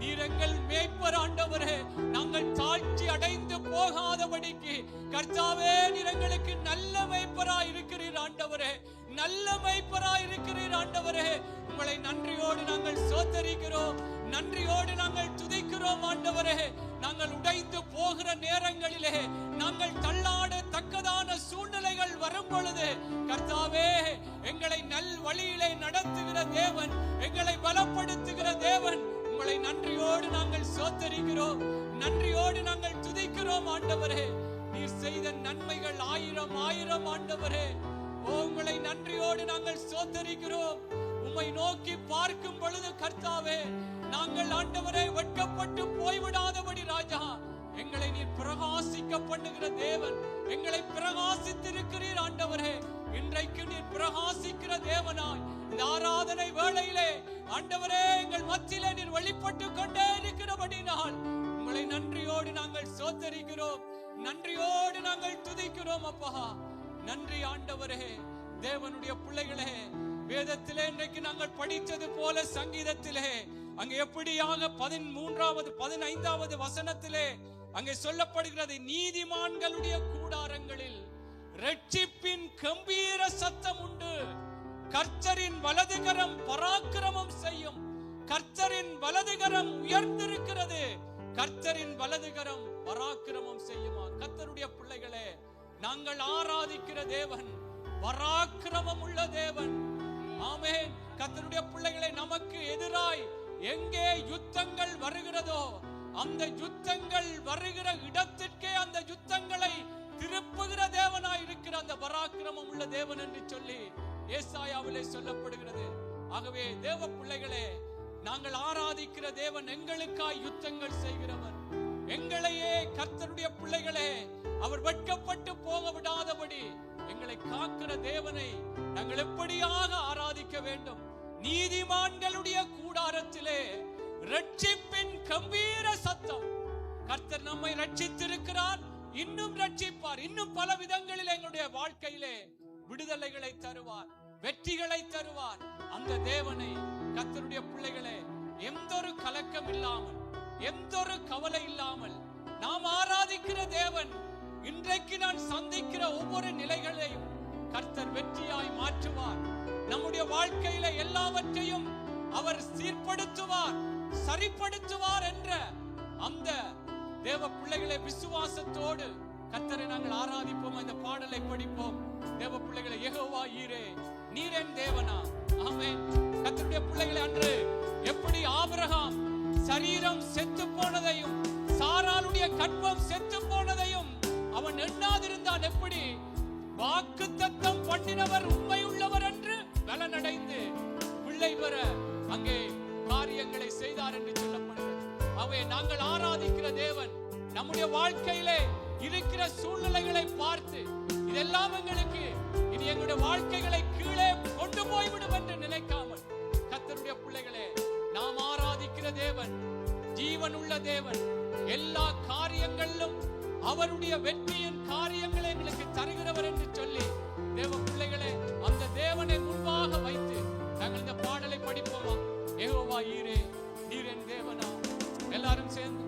நீர் எங்கள் மேய்ப்பர் ஆண்டவரே, நாங்கள் தாழ்ச்சி அடைந்து போகாதபடிக்கு கர்த்தாவே நீர் எங்களுக்கு நல்ல மேய்ப்பராய் இருக்கிறீர் ஆண்டவரே, நல்ல மேய்ப்பராய் இருக்கிறீர் ஆண்டவரே. உங்களை நன்றியோடு நாங்கள் ஸ்தோத்திரிக்கிறோம், நன்றியோடு நாங்கள் துதிக்கிறோம் ஆண்டவரே. நாங்கள் உடைந்து போகிற நேரங்களிலே, நாங்கள் தள்ளாட தக்கதான சூழ்நிலைகள் வரும் பொழுது கர்த்தாவே எங்களை நல் வழியிலே நடத்துகிற தேவன், எங்களை பலப்படுத்துகிற தேவன். உங்களை நன்றியோடு நாங்கள் ஸ்தோத்திரிக்கிறோம், நன்றியோடு நாங்கள் துதிக்கிறோம் ஆண்டவரே. நீர் செய்த நன்மைகள் ஆயிரம் ஆயிரம் ஆண்டவரே. உங்களை நன்றியோடு நாங்கள் ஸ்தோத்திரிக்கிறோம். உம்மை நோக்கி பார்க்கும் பொழுது கர்த்தாவே நாங்கள் ஆண்டவரே வெட்கப்பட்டு போய்விடாதபடி ராஜா, எங்களை நீர் பிரகாசிக்க பண்ணுகிற தேவன், எங்களை பிரகாசித்திருக்கிறீர் ஆண்டவரே. இன்றைக்கு நீர் பிரகாசிக்கிற தேவனாய் இந்த ஆராதனை வேளையிலே ஆண்டவரே எங்கள் மத்தியிலே நீர் வெளிப்பட்டு கொண்டே இருக்கிறபடினால் உங்களை நன்றியோடு நாங்கள் ஸ்தோத்திரிக்கிறோம், நன்றியோடு நாங்கள் துதிக்கிறோம் அப்பா. நன்றி ஆண்டவரே. தேவனுடைய பிள்ளைகளே, வேதத்திலே இன்றைக்கு நாங்கள் படித்தது போல சங்கீதத்திலே அங்கே எப்படியாக 13வது 15வது வசனத்திலே அங்கே சொல்லப்படுகிறது, நீதிமான்களுடைய கூடாரங்களில் இரட்சிப்பின் கம்பீர சத்தம் உண்டு. கர்த்தரின் வலதுகரம் பராக்கிரமம் செய்யும். கர்த்தரின் வலதுகரம் உயர்ந்திருக்கிறது. கர்த்தரின் வலதுகரம் பராக்கிரமம் செய்யுமா? கர்த்தருடைய பிள்ளைகளே, நாங்கள் ஆராதிக்கிற தேவன் பராக்கிரமம் உள்ள தேவன். ஆமென். கர்த்தருடைய பிள்ளைகளை, நமக்கு எதிராய் எங்கே யுத்தங்கள் வருகிறதோ அந்த யுத்தங்கள் வருகிற இடத்திற்கே அந்த யுத்தங்களை திருப்புகிற தேவனாய் இருக்கிற அந்த பராக்கிரமம் உள்ள தேவன் என்று சொல்லி ஏசாயாவிலே சொல்லப்படுகிறது. ஆகவே தேவ பிள்ளைகளே, நாங்கள் ஆராதிக்கிற தேவன் எங்களுக்காய் யுத்தங்கள் செய்கிறவர். எங்களையே கர்த்தருடைய பிள்ளைகளே அவர் வெட்கப்பட்டு போக விடாதபடி எங்களை காக்கிற தேவனை நாங்கள் எப்படியாக ஆராதிக்க வேண்டும்? நீதிமான்களுடைய கூடாரத்திலே இரட்சிப்பின் கம்பீர சத்தம். கர்த்தர் நம்மை ரட்சித்திருக்கிறார், இன்னும் ரட்சிப்பார். இன்னும் பல விதங்களில் எங்களுடைய வாழ்க்கையிலே விடுதலைகளை தருவார், வெற்றிகளை தருவார். அந்த தேவனை கர்த்தருடைய பிள்ளைகளே எந்த ஒரு கலக்கம் இல்லாமல், எந்த ஒரு கவலை இல்லாமல் நாம் ஆராதிக்கிற தேவன் இன்றைக்கு நான் சந்திக்கிற ஒவ்வொரு நிலைகளையும் கர்த்தர் வெற்றியாய் மாற்றுவார். நம்முடைய வாழ்க்கையில எல்லாவற்றையும் அவர் சீர்படுத்துவார், சரிப்படுத்துவார் என்ற அந்த தேவ பிள்ளைகளை விசுவாசத்தோடு கர்த்தரை நாங்கள் ஆராதிப்போம். இந்த பாடலை படிப்போம். தேவ பிள்ளைகளை, யெகோவா ஈரே, நீர் என் தேவனா. ஆமென். கர்த்தருடைய பிள்ளைகளை, அன்று எப்படி ஆபிரகாம் சரீரம் செத்து போனதையும் சாராளுடைய கற்பம் செத்து போனதையும் அவன் எண்ணாதிருந்தான், எப்படி வாக்குத்தத்தம் பண்ணினவர் உண்மை உள்ளவர் என்று பலனடைந்து பிள்ளை பெற அங்கே காரியங்களை செய்தார் என்று சொல்லப்படுகிறது. அவை நாங்கள் ஆராதிக்கிற தேவன் நம்முடைய வாழ்க்கையிலே இருக்கிற சூழ்நிலைகளை பார்த்து இதெல்லாம் எங்களுக்கு இனி எங்களுடைய வாழ்க்கைகளை கீழே கொண்டு போய்விடும் என்று நினைக்காமல், கர்த்தருடைய பிள்ளைகளே, நாம் ஆராதிக்கிற தேவன் ஜீவன் உள்ள தேவன். எல்லா காரியங்களிலும் அவருடைய வெற்றியின் காரியங்களை எங்களுக்கு தருகிறவர் என்று சொல்லி தேவ பிள்ளைகளே, அந்த தேவனை முன்பாக வைத்து நாங்கள் இந்த பாடலை படிப்போமா? யெகோவா ஈரே, நீர் என் தேவனா. எல்லாரும் சேர்ந்து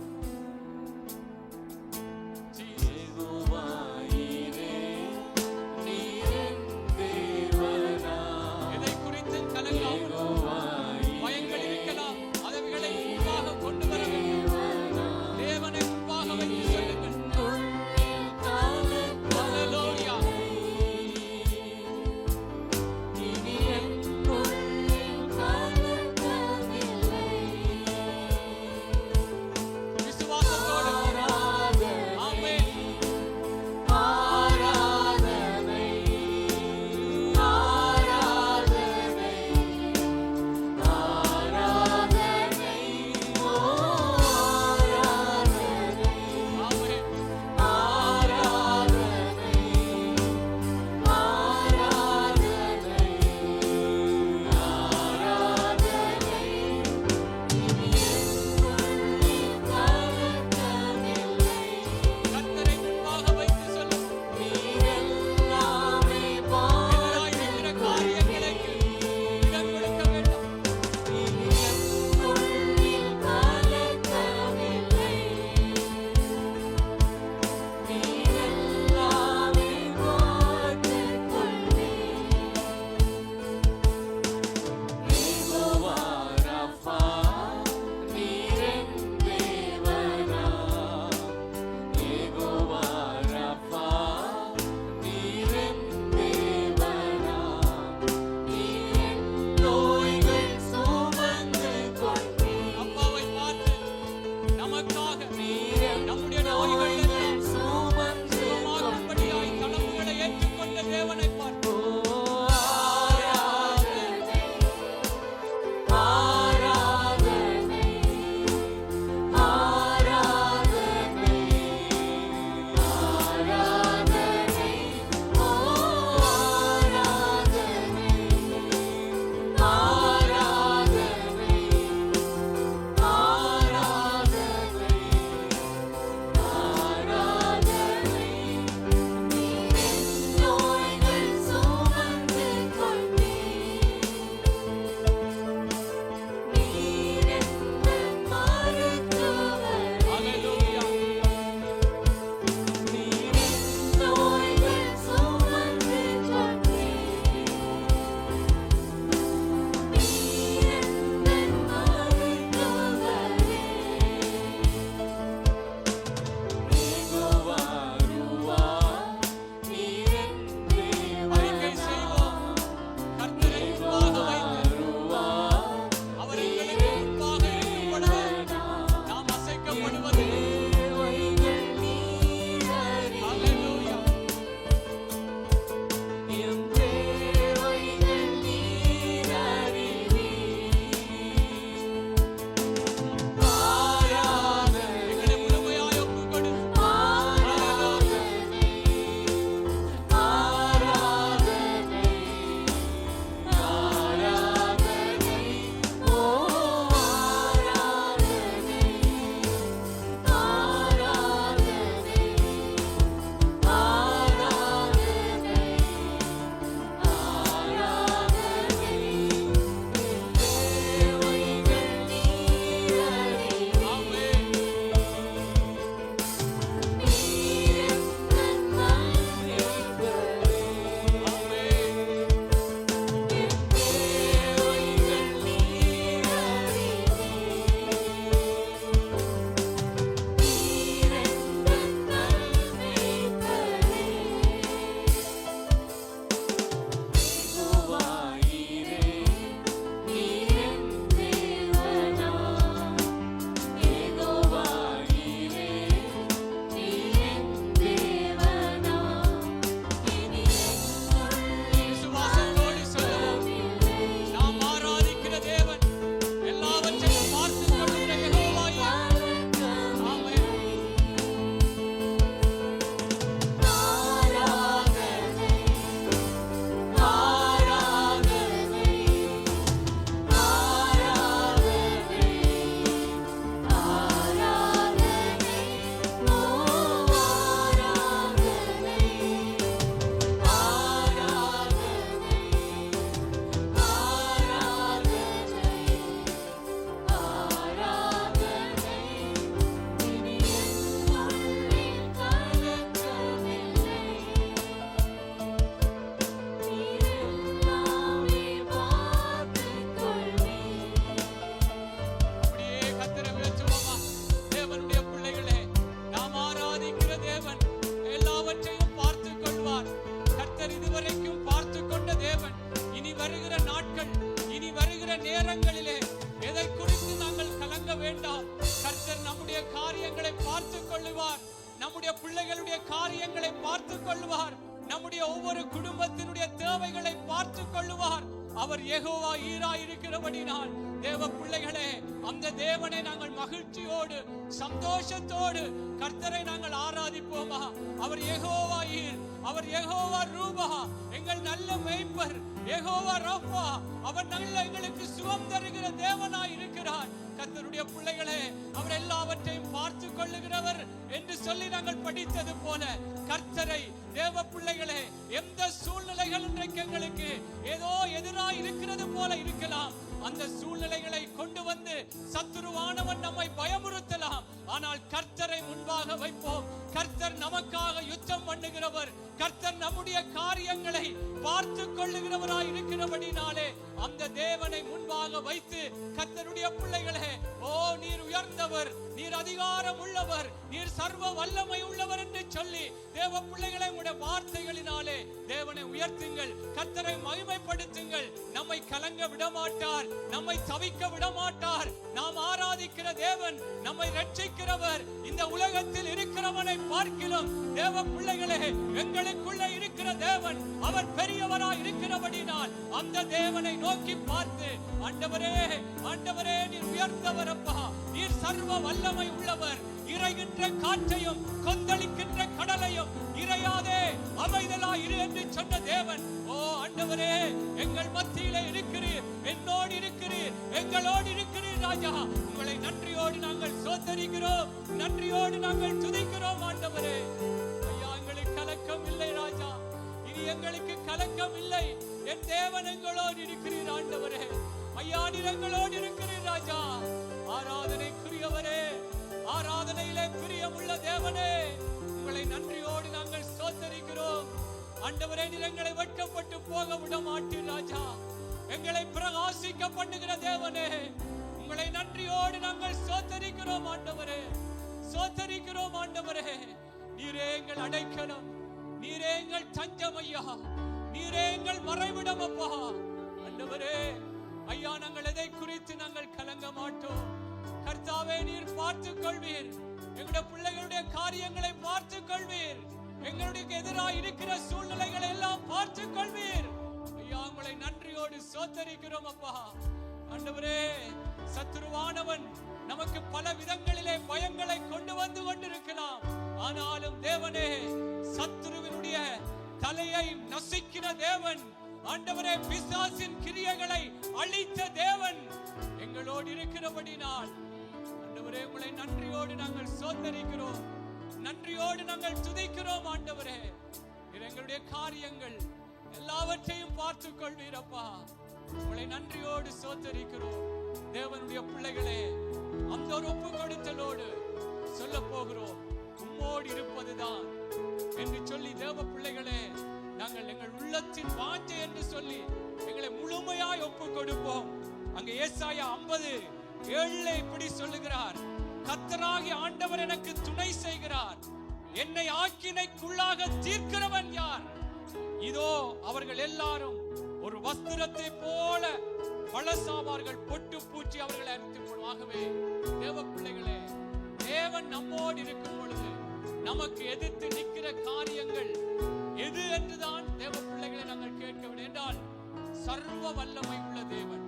நேரங்களிலே எதை குறித்து நாங்கள் கலங்க வேண்டாம். கர்த்தர் நம்முடைய காரியங்களை பார்த்துக் கொள்ளுவார். நம்முடைய பிள்ளைகளுடைய காரியங்களை பார்த்துக் கொள்வார். நம்முடைய ஒவ்வொரு குடும்பத்தினுடைய தேவைகளை பார்த்துக் கொள்ளுவார். அவர் யெகோவா ஈரா இருக்கிறபடினால் தேவ பிள்ளைகளே, அந்த தேவனை நாங்கள் மகிழ்ச்சியோடு சந்தோஷத்தோடு கர்த்தரை நாங்கள் ஆராதிப்போமா. அவர் யெகோவா ஈர், அவர் யெகோவா ரூபா, எங்கள் நல்ல மேய்ப்பர், யெகோவா ரஃபா, அவர் நல்ல எங்களுக்கு சுகம் தருகிற தேவனாய் இருக்கிறார். கர்த்தருடைய பிள்ளைகளே, அவர் எல்லாவற்றையும் பார்த்து கொள்ளுகிறவர் என்று சொல்லி நாங்கள் படித்தது போல கர்த்தரை தேவ பிள்ளைகளே, எந்த சூழ்நிலைகள் இன்றைக்கு எங்களுக்கு ஏதோ எதிராக இருக்கிறது போல இருக்கலாம். அந்த சூழ்நிலைகளை கொண்டு வந்து சத்துருவானவன் நம்மை பயமுறுத்தலாம். ஆனால் கர்த்தரை முன்பாக வைப்போம். கர்த்தர் நமக்காக யுத்தம் பண்ணுகிறவர். கர்த்தர் நம்முடைய காரியங்களை பார்த்து கொள்ளுகிறவராய் இருக்கிறபடினாலே அந்த தேவனை முன்பாக வைத்து கர்த்தருடைய பிள்ளைகளே, ஓ நீர் உயர்ந்தவர், நீர் அதிகாரம் உள்ளவர், நீர் சர்வ வல்லமை உள்ளவர் என்று சொல்லி தேவ பிள்ளைகளை உடைய வார்த்தைகளினாலே தேவனை உயர்த்துங்கள். கர்த்தரை மகிமைப்படுத்துங்கள். நம்மை கலங்க விடமாட்டார், நம்மை தவிக்க விடமாட்டார். நாம் ஆராதிக்கிற தேவன், நம்மை ரட்சிக்கிறவர், இந்த உலகத்தில் இருக்கிறவனை பார்க்கிறோம். தேவ பிள்ளைகளே, எங்களுக்குள்ளே இருக்கிற தேவன் அவர் பெரியவராய் இருக்கிறபடினால் அந்த தேவனை நோக்கி பார்த்து, ஆண்டவரே ஆண்டவரே நீர் உயர்ந்தவர் அப்பா, நீர் சர்வ வல்லமை உள்ளவர், இறைகின்ற காற்றையும் கொந்தளிக்கின்ற கடலையும் இறையாதே அமைதலாய் இரு என்று சொன்ன தேவன். ஓ ஆண்டவரே, எங்கள் மத்தியிலே இருக்கிறீர், என்னோடு இருக்கிறீர், எங்களோடு இருக்கிறீர் ராஜா. உங்களை நன்றியோடு நாங்கள் சோதரிக்கிறோம், நன்றியோடு நாங்கள் துதிக்கிறோம் ஆண்டவரே. ஐயா, எங்களுக்கு கலக்கம் இல்லை ராஜா, இனி எங்களுக்கு கலக்கம் இல்லை. என் தேவன் எங்களோடு இருக்கிறீர் ஆண்டவரே. ஐயா, நீர் எங்களோடு இருக்கிறீர் ராஜா. ஆராதனைக்குரியவரே, ஆராதனையிலே பிரியமுள்ள தேவனே, உங்களை நன்றியோடு நாங்கள் சோதரிக்கிறோம் ஆண்டவரே. நீர் எங்களை வெட்கப்பட்டு போக விட மாட்டீர் ராஜா. எங்களை பிரகாசிக்க பண்ணுகிற தேவனே, உங்களை நன்றியோடு நாங்கள் சோதரிக்கிறோம் ஆண்டவரே, சோதரிக்கிறோம் ஆண்டவரே. நீரே எங்கள் அடைக்கலம், நீரே எங்கள் தஞ்சம் ஐயா, நீரே எங்கள் மறைவிடம் அப்பா. ஆண்டவரே ஐயா, நாங்கள் எதை குறித்து நாங்கள் கலங்க மாட்டோம். கர்த்தாவே, நீர் பார்த்துக் கொள்வீர், எங்களுடைய பிள்ளைகளுடைய காரியங்களை பார்த்துக் கொள்வீர், எங்களுடைய எதிராக இருக்கிற சூழ்நிலைகளை எல்லாம் பார்த்துக் கொள்வீர் ஐயா. உங்களை நன்றியோடு சோதரிக்கிறோம் அப்பா. ஆண்டவரே, சத்துருவானவன் நமக்கு பல விதங்களிலே பயங்களை கொண்டு வந்து கொண்டிருக்கலாம். ஆனாலும் தேவனே, சத்துருவினுடைய தலையை நசுக்கிற தேவன் ஆண்டவரே, பிசாசின் கிரியைகளை அழித்த தேவன் எங்களோடு இருக்கிறபடினால் ஆண்டவரே, உங்களை நன்றியோடு நாங்கள் சோதரிக்கிறோம், நன்றியோடு நாங்கள் துதிக்கிறோம் ஆண்டவரே. எங்களுடைய காரியங்கள் எல்லாவற்றையும் பார்த்துக் கொள்வீரப்பா. உங்களை நன்றியோடு சோதரிக்கிறோம். தேவனுடைய பிள்ளைகளே, அந்த ஒரு ஒப்பு கொடுத்தலோடு சொல்ல போகிறோம், உம்மோடு இருப்பதுதான் என்று சொல்லி தேவ பிள்ளைகளே, நாங்கள் எங்கள் உள்ளத்தின் வாஞ்சை என்று சொல்லி எங்களை முழுமையாய் ஒப்பு கொடுப்போம். அங்க ஏசாயா 50:7 இப்படி சொல்லுகிறார், கர்த்தராகிய ஆண்டவர் எனக்கு துணை செய்கிறார், என்னை ஆக்கினைக்குள்ளாக தீர்க்கிறவன் யார்? இதோ அவர்கள் எல்லாரும் ஒரு வஸ்திரத்தை போல பழசாவார்கள், பொட்டு பூச்சி அவர்களை அரித்துக் கொள்ளும். ஆகவே தேவ பிள்ளைகளே, தேவன் நம்மோடு இருக்கும் பொழுது நமக்கு எதிர்த்து நிற்கிற காரியங்கள் எது என்றுதான் தேவ பிள்ளைகளை நாங்கள் கேட்க வேண்டும். என்றால் சர்வ வல்லமை உள்ள தேவன்,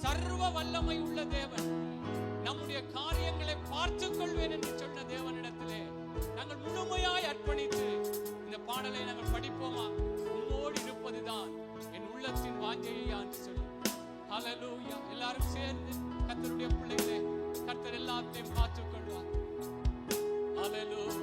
சர்வ வல்லமை உள்ள தேவன் நம்முடைய காரியங்களை பார்த்துக் கொள்வேன் என்று சொன்ன தேவனிடத்திலே நாங்கள் முழுமையாய் அர்ப்பணித்து இந்த பாடலை நாங்கள் படிப்போமா? உம்மோடு இருப்பதுதான் என் உள்ளத்தின் வாஞ்சையை என்று சொல்லி. ஹல்லேலூயா. எல்லாரும் சேர்ந்து கர்த்தருடைய பிள்ளைகளே, கர்த்தர் எல்லாத்தையும் பார்த்துக் கொள்வார். ஹல்லேலூயா.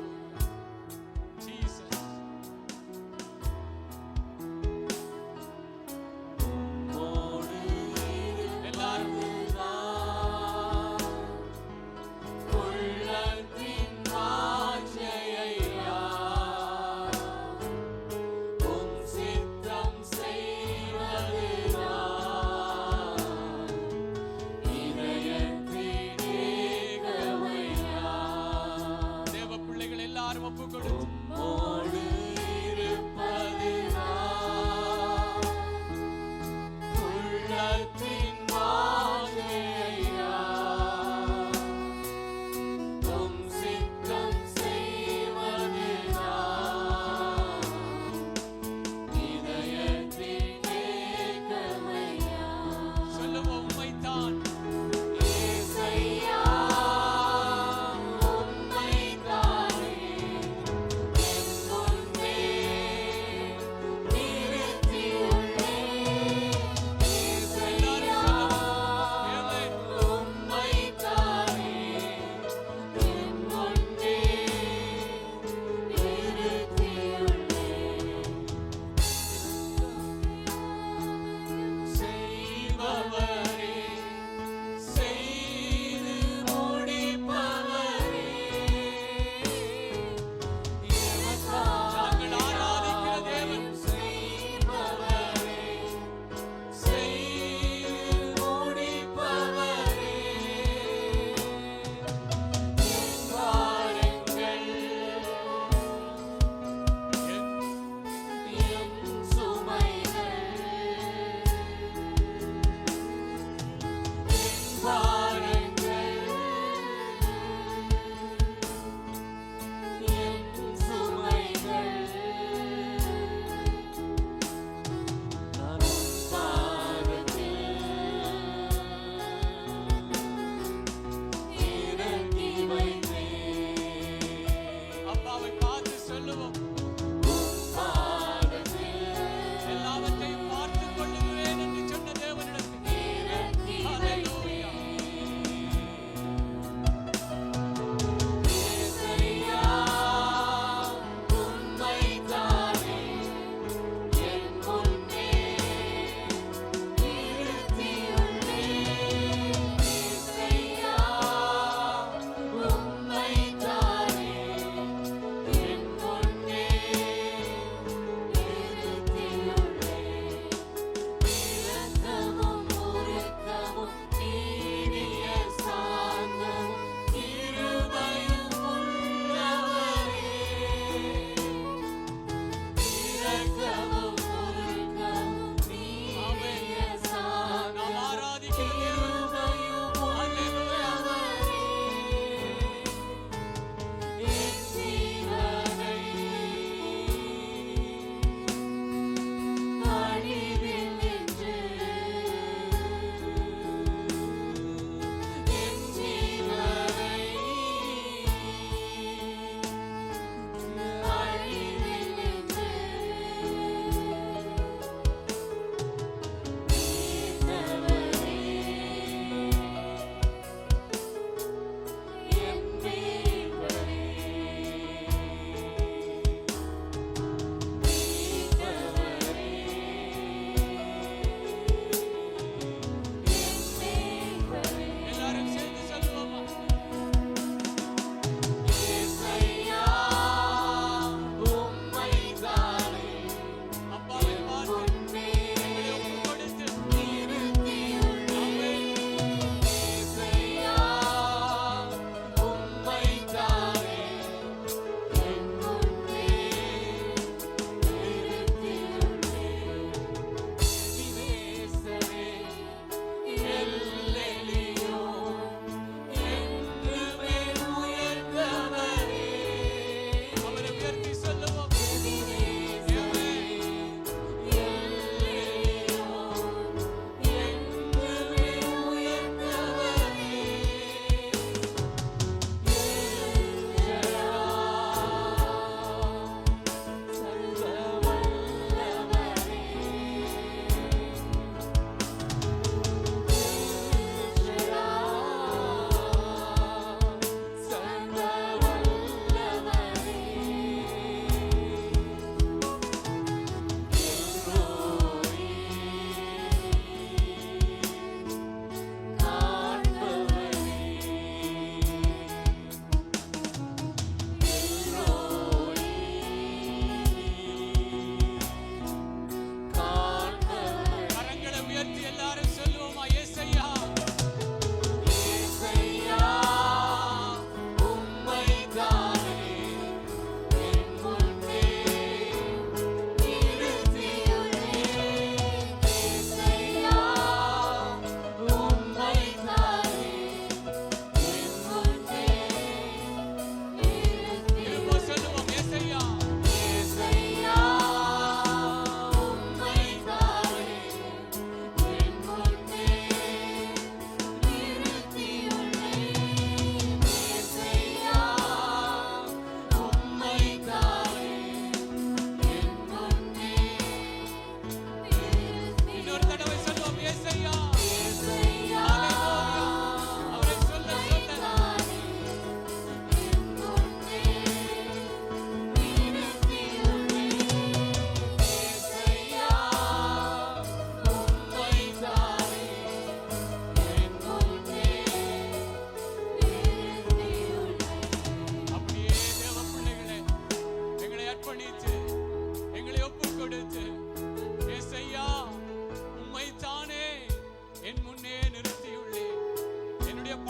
இதயத்தின் ஏகமை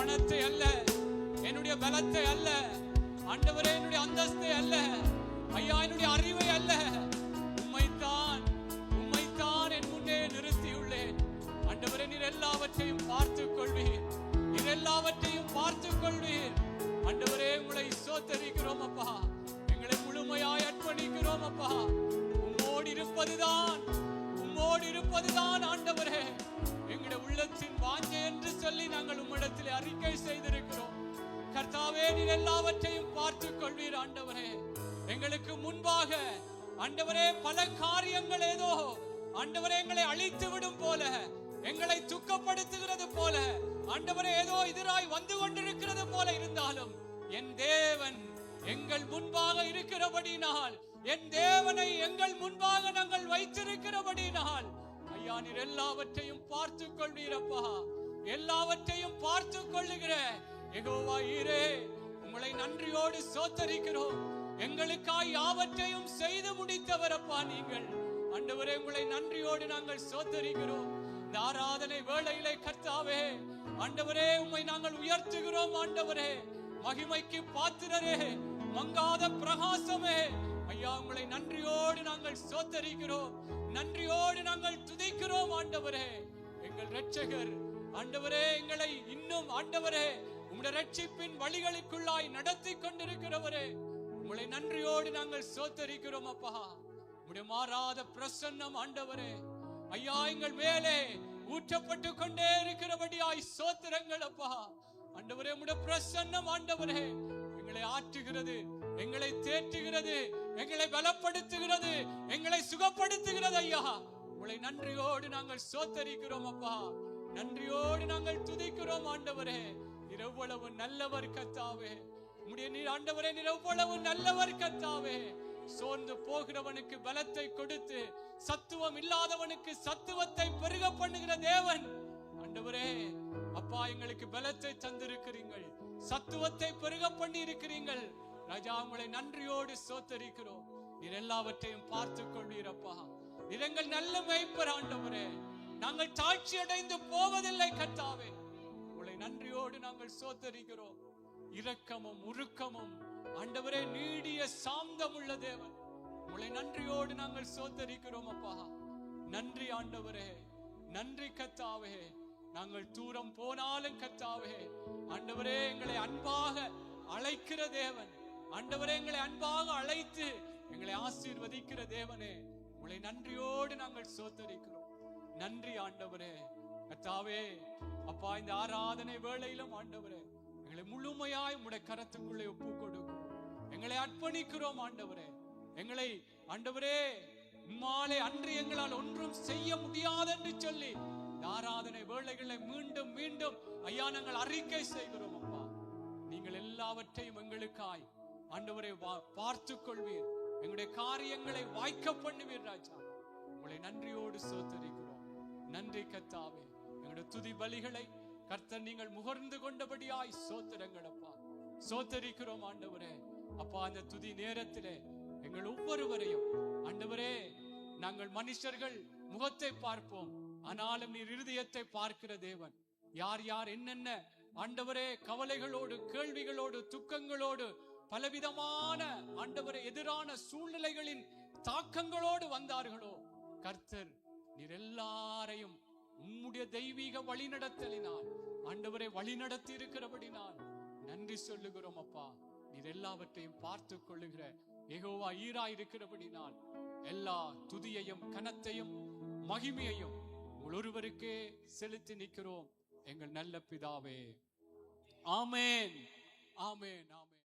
பணத்தை அல்ல, என்னுடைய பலத்தை அல்ல ஆண்டவரே, என்னுடைய அந்தஸ்தை அல்ல ஐயா, என்னுடைய அறிவை அல்ல, உம்மைத்தான் என் முன்னே நிறுத்தியுள்ளேன் ஆண்டவரே. நீர் எல்லாவற்றையும் பார்த்துக் கொள்வீர், நீர் எல்லாவற்றையும் பார்த்துக் கொள்வீர் ஆண்டவரே. உங்களை சோத்தரிக்கிறோம் அப்பா, எங்களை முழுமையாய் அர்ப்பணிக்கிறோம் அப்பா. உம்மோடு இருப்பதுதான் ஆண்டவரே எங்களுடைய உள்ளத்தின் வாஞ்சை என்று சொல்லி நாங்கள் உம்மிடத்தில் அறிக்கை செய்திருக்கிறோம். கர்த்தாவே, நீர் எல்லாவற்றையும் பார்த்துக் கொள்வீர் ஆண்டவரே. எங்களுக்கு முன்பாக ஆண்டவரே பல காரியங்கள் ஏதோ ஆண்டவரே எங்களை அழித்து விடும் போல, எங்களை துக்கப்படுத்துகிறது போல ஆண்டவரே ஏதோ எதிராய் வந்து கொண்டிருக்கிறது போல இருந்தாலும், என் தேவன் எங்கள் முன்பாக இருக்கிறபடினால், என் தேவனை எங்கள் முன்பாக நாங்கள் வைத்திருக்கிறபடினால் ஐயா, நீர் எல்லாவற்றையும் பார்த்துக் கொள்வீரப்பா, எல்லாவற்றையும் பார்த்துக் கொள்ளுகிற யெகோவா ஈரே, உங்களை நன்றியோடு சோத்தரிக்கிறோம். எங்களுக்காய் யாவற்றையும் செய்து முடித்தவரப்பா நீங்கள் ஆண்டவரே. உங்களை நன்றியோடு நாங்கள் சோத்தரிக்கிறோம். இந்த ஆராதனை வேளையிலே கர்த்தாவே ஆண்டவரே உம்மை நாங்கள் உயர்த்துகிறோம் ஆண்டவரே. மகிமைக்கு பாத்திரரே, மங்காத பிரகாசமே ஐயா, உங்களை நன்றியோடு நாங்கள் சோத்தரிக்கிறோம், நன்றியோடு நாங்கள் துதிக்கிறோம் ஆண்டவரே. எங்கள் இரட்சகர் ஆண்டவரே எங்களை இன்னும் ஆண்டவரே உம்முடைய ரட்சிப்பின் வழிகளுக்குள்ளாய் நடத்தி கொண்டிருக்கிறவரே, உங்களை நன்றியோடு நாங்கள் சோத்தரிக்கிறோம் அப்பா. உம்முடைய மாறாத பிரசன்னம் ஆண்டவரே ஐயா எங்கள் மேலே ஊற்றப்பட்டு கொண்டே இருக்கிறபடியாய் சோத்திரங்கள் அப்பா. ஆண்டவரே உம்முடைய பிரசன்னம் ஆண்டவரே எங்களை ஆற்றுகிறது, எங்களை தேற்றுகிறது, எங்களை பலப்படுத்துகிறது, எங்களை சுகப்படுத்துகிறது ஐயா. உங்களை நன்றியோடு நாங்கள் சோத்தரிக்கிறோம் அப்பா, நன்றியோடு நாங்கள் துதிக்கிறோம் ஆண்டவரே. நீர் எவ்வளவு நல்லவர் கர்த்தாவே, உம்முடைய நீர் ஆண்டவரே நீர் எவ்வளவு நல்லவர் கர்த்தாவே. சோர்ந்து போகிறவனுக்கு பலத்தை கொடுத்து சத்துவம் இல்லாதவனுக்கு சத்துவத்தை பெருக பண்ணுகிற தேவன் ஆண்டவரே அப்பா, எங்களுக்கு பலத்தை தந்திருக்கிறீர்கள், சத்துவத்தை பெருக பண்ணி இருக்கிறீர்கள் ராஜா. உங்களை நன்றியோடு சோத்தரிக்கிறோம். நீர் எல்லாவற்றையும் பார்த்துக் கொள்வீரப்பா. நீர் எங்கள் நல்ல மேய்ப்பர் ஆண்டவரே, நாங்கள் தாழ்ச்சி அடைந்து போவதில்லை கர்த்தாவே. உங்களை நன்றியோடு நாங்கள் சோத்தரிக்கிறோம். இரக்கமும் உருக்கமும் ஆண்டவரே நீடிய சாந்தம் உள்ள தேவன், உங்களை நன்றியோடு நாங்கள் சோத்தரிக்கிறோம் அப்பா. நன்றி ஆண்டவரே, நன்றி கர்த்தாவே. நாங்கள் தூரம் போனாலும் கர்த்தாவே ஆண்டவரே எங்களை அன்பாக அழைக்கிற தேவன், ஆண்டவரே எங்களை அன்பாக அழைத்து எங்களை ஆசீர்வதிக்கிற தேவனே, உங்களை நன்றியோடு நாங்கள் சோத்தரிக்கிறோம். நன்றி ஆண்டவரே கர்த்தாவே அப்பா. இந்த ஆராதனை வேளையிலும் ஆண்டவரே எங்களை முழுமையாய் உம்முடைய கரத்துக்குள்ளே ஒப்பு கொடுக்கிறோம், எங்களை அர்ப்பணிக்கிறோம் ஆண்டவரே. எங்களை ஆண்டவரே உம்மாலே அன்று எங்களால் ஒன்றும் செய்ய முடியாது என்று சொல்லி ஆராதனை வேளைகளை மீண்டும் மீண்டும் ஐயா நாங்கள் அறிக்கை செய்கிறோம் அப்பா. நீங்கள் எல்லாவற்றையும் எங்களுக்காய் ஆண்டவரை பார்த்துக் கொள்வீர், எங்களுடைய காரியங்களை வாய்க்க பண்ணுவீர் ராஜா. உங்களை நன்றியோடு சோத்தரிக்கிறோம். நன்றி கர்த்தாவே. எங்களுடைய துதி பலிகளை கர்த்தர் நீங்கள் முகர்ந்து கொண்டபடியாய் சோத்திரங்கள் அப்பா, சோத்தரிக்கிறோம் ஆண்டவரே அப்பா. அந்த துதி நேரத்திலே எங்கள் ஒவ்வொருவரையும் ஆண்டவரே, நாங்கள் மனுஷர்கள் முகத்தை பார்ப்போம், ஆனாலும் நீர் இருதயத்தை பார்க்கிற தேவன். யார் யார் என்னென்ன ஆண்டவரே கவலைகளோடு கேள்விகளோடு துக்கங்களோடு பலவிதமான ஆண்டவரே எதிரான சூழ்நிலைகளின் தாக்கங்களோடு வந்தார்களோ கர்த்தர் நீர் எல்லாரையும் உம்முடைய தெய்வீக வழிநடத்தலினால் ஆண்டவரை வழிநடத்தி இருக்கிறபடினால் நன்றி சொல்லுகிறோம் அப்பா. நீர் எல்லாவற்றையும் பார்த்துக் கொள்ளுகிற யெகோவா ஈரா இருக்கிறபடினால் எல்லா துதியையும் கனத்தையும் மகிமையையும் ஒருவருக்கே செலுத்தி நிற்கிறோம் எங்கள் நல்ல பிதாவே. ஆமென், ஆமென், ஆமென்.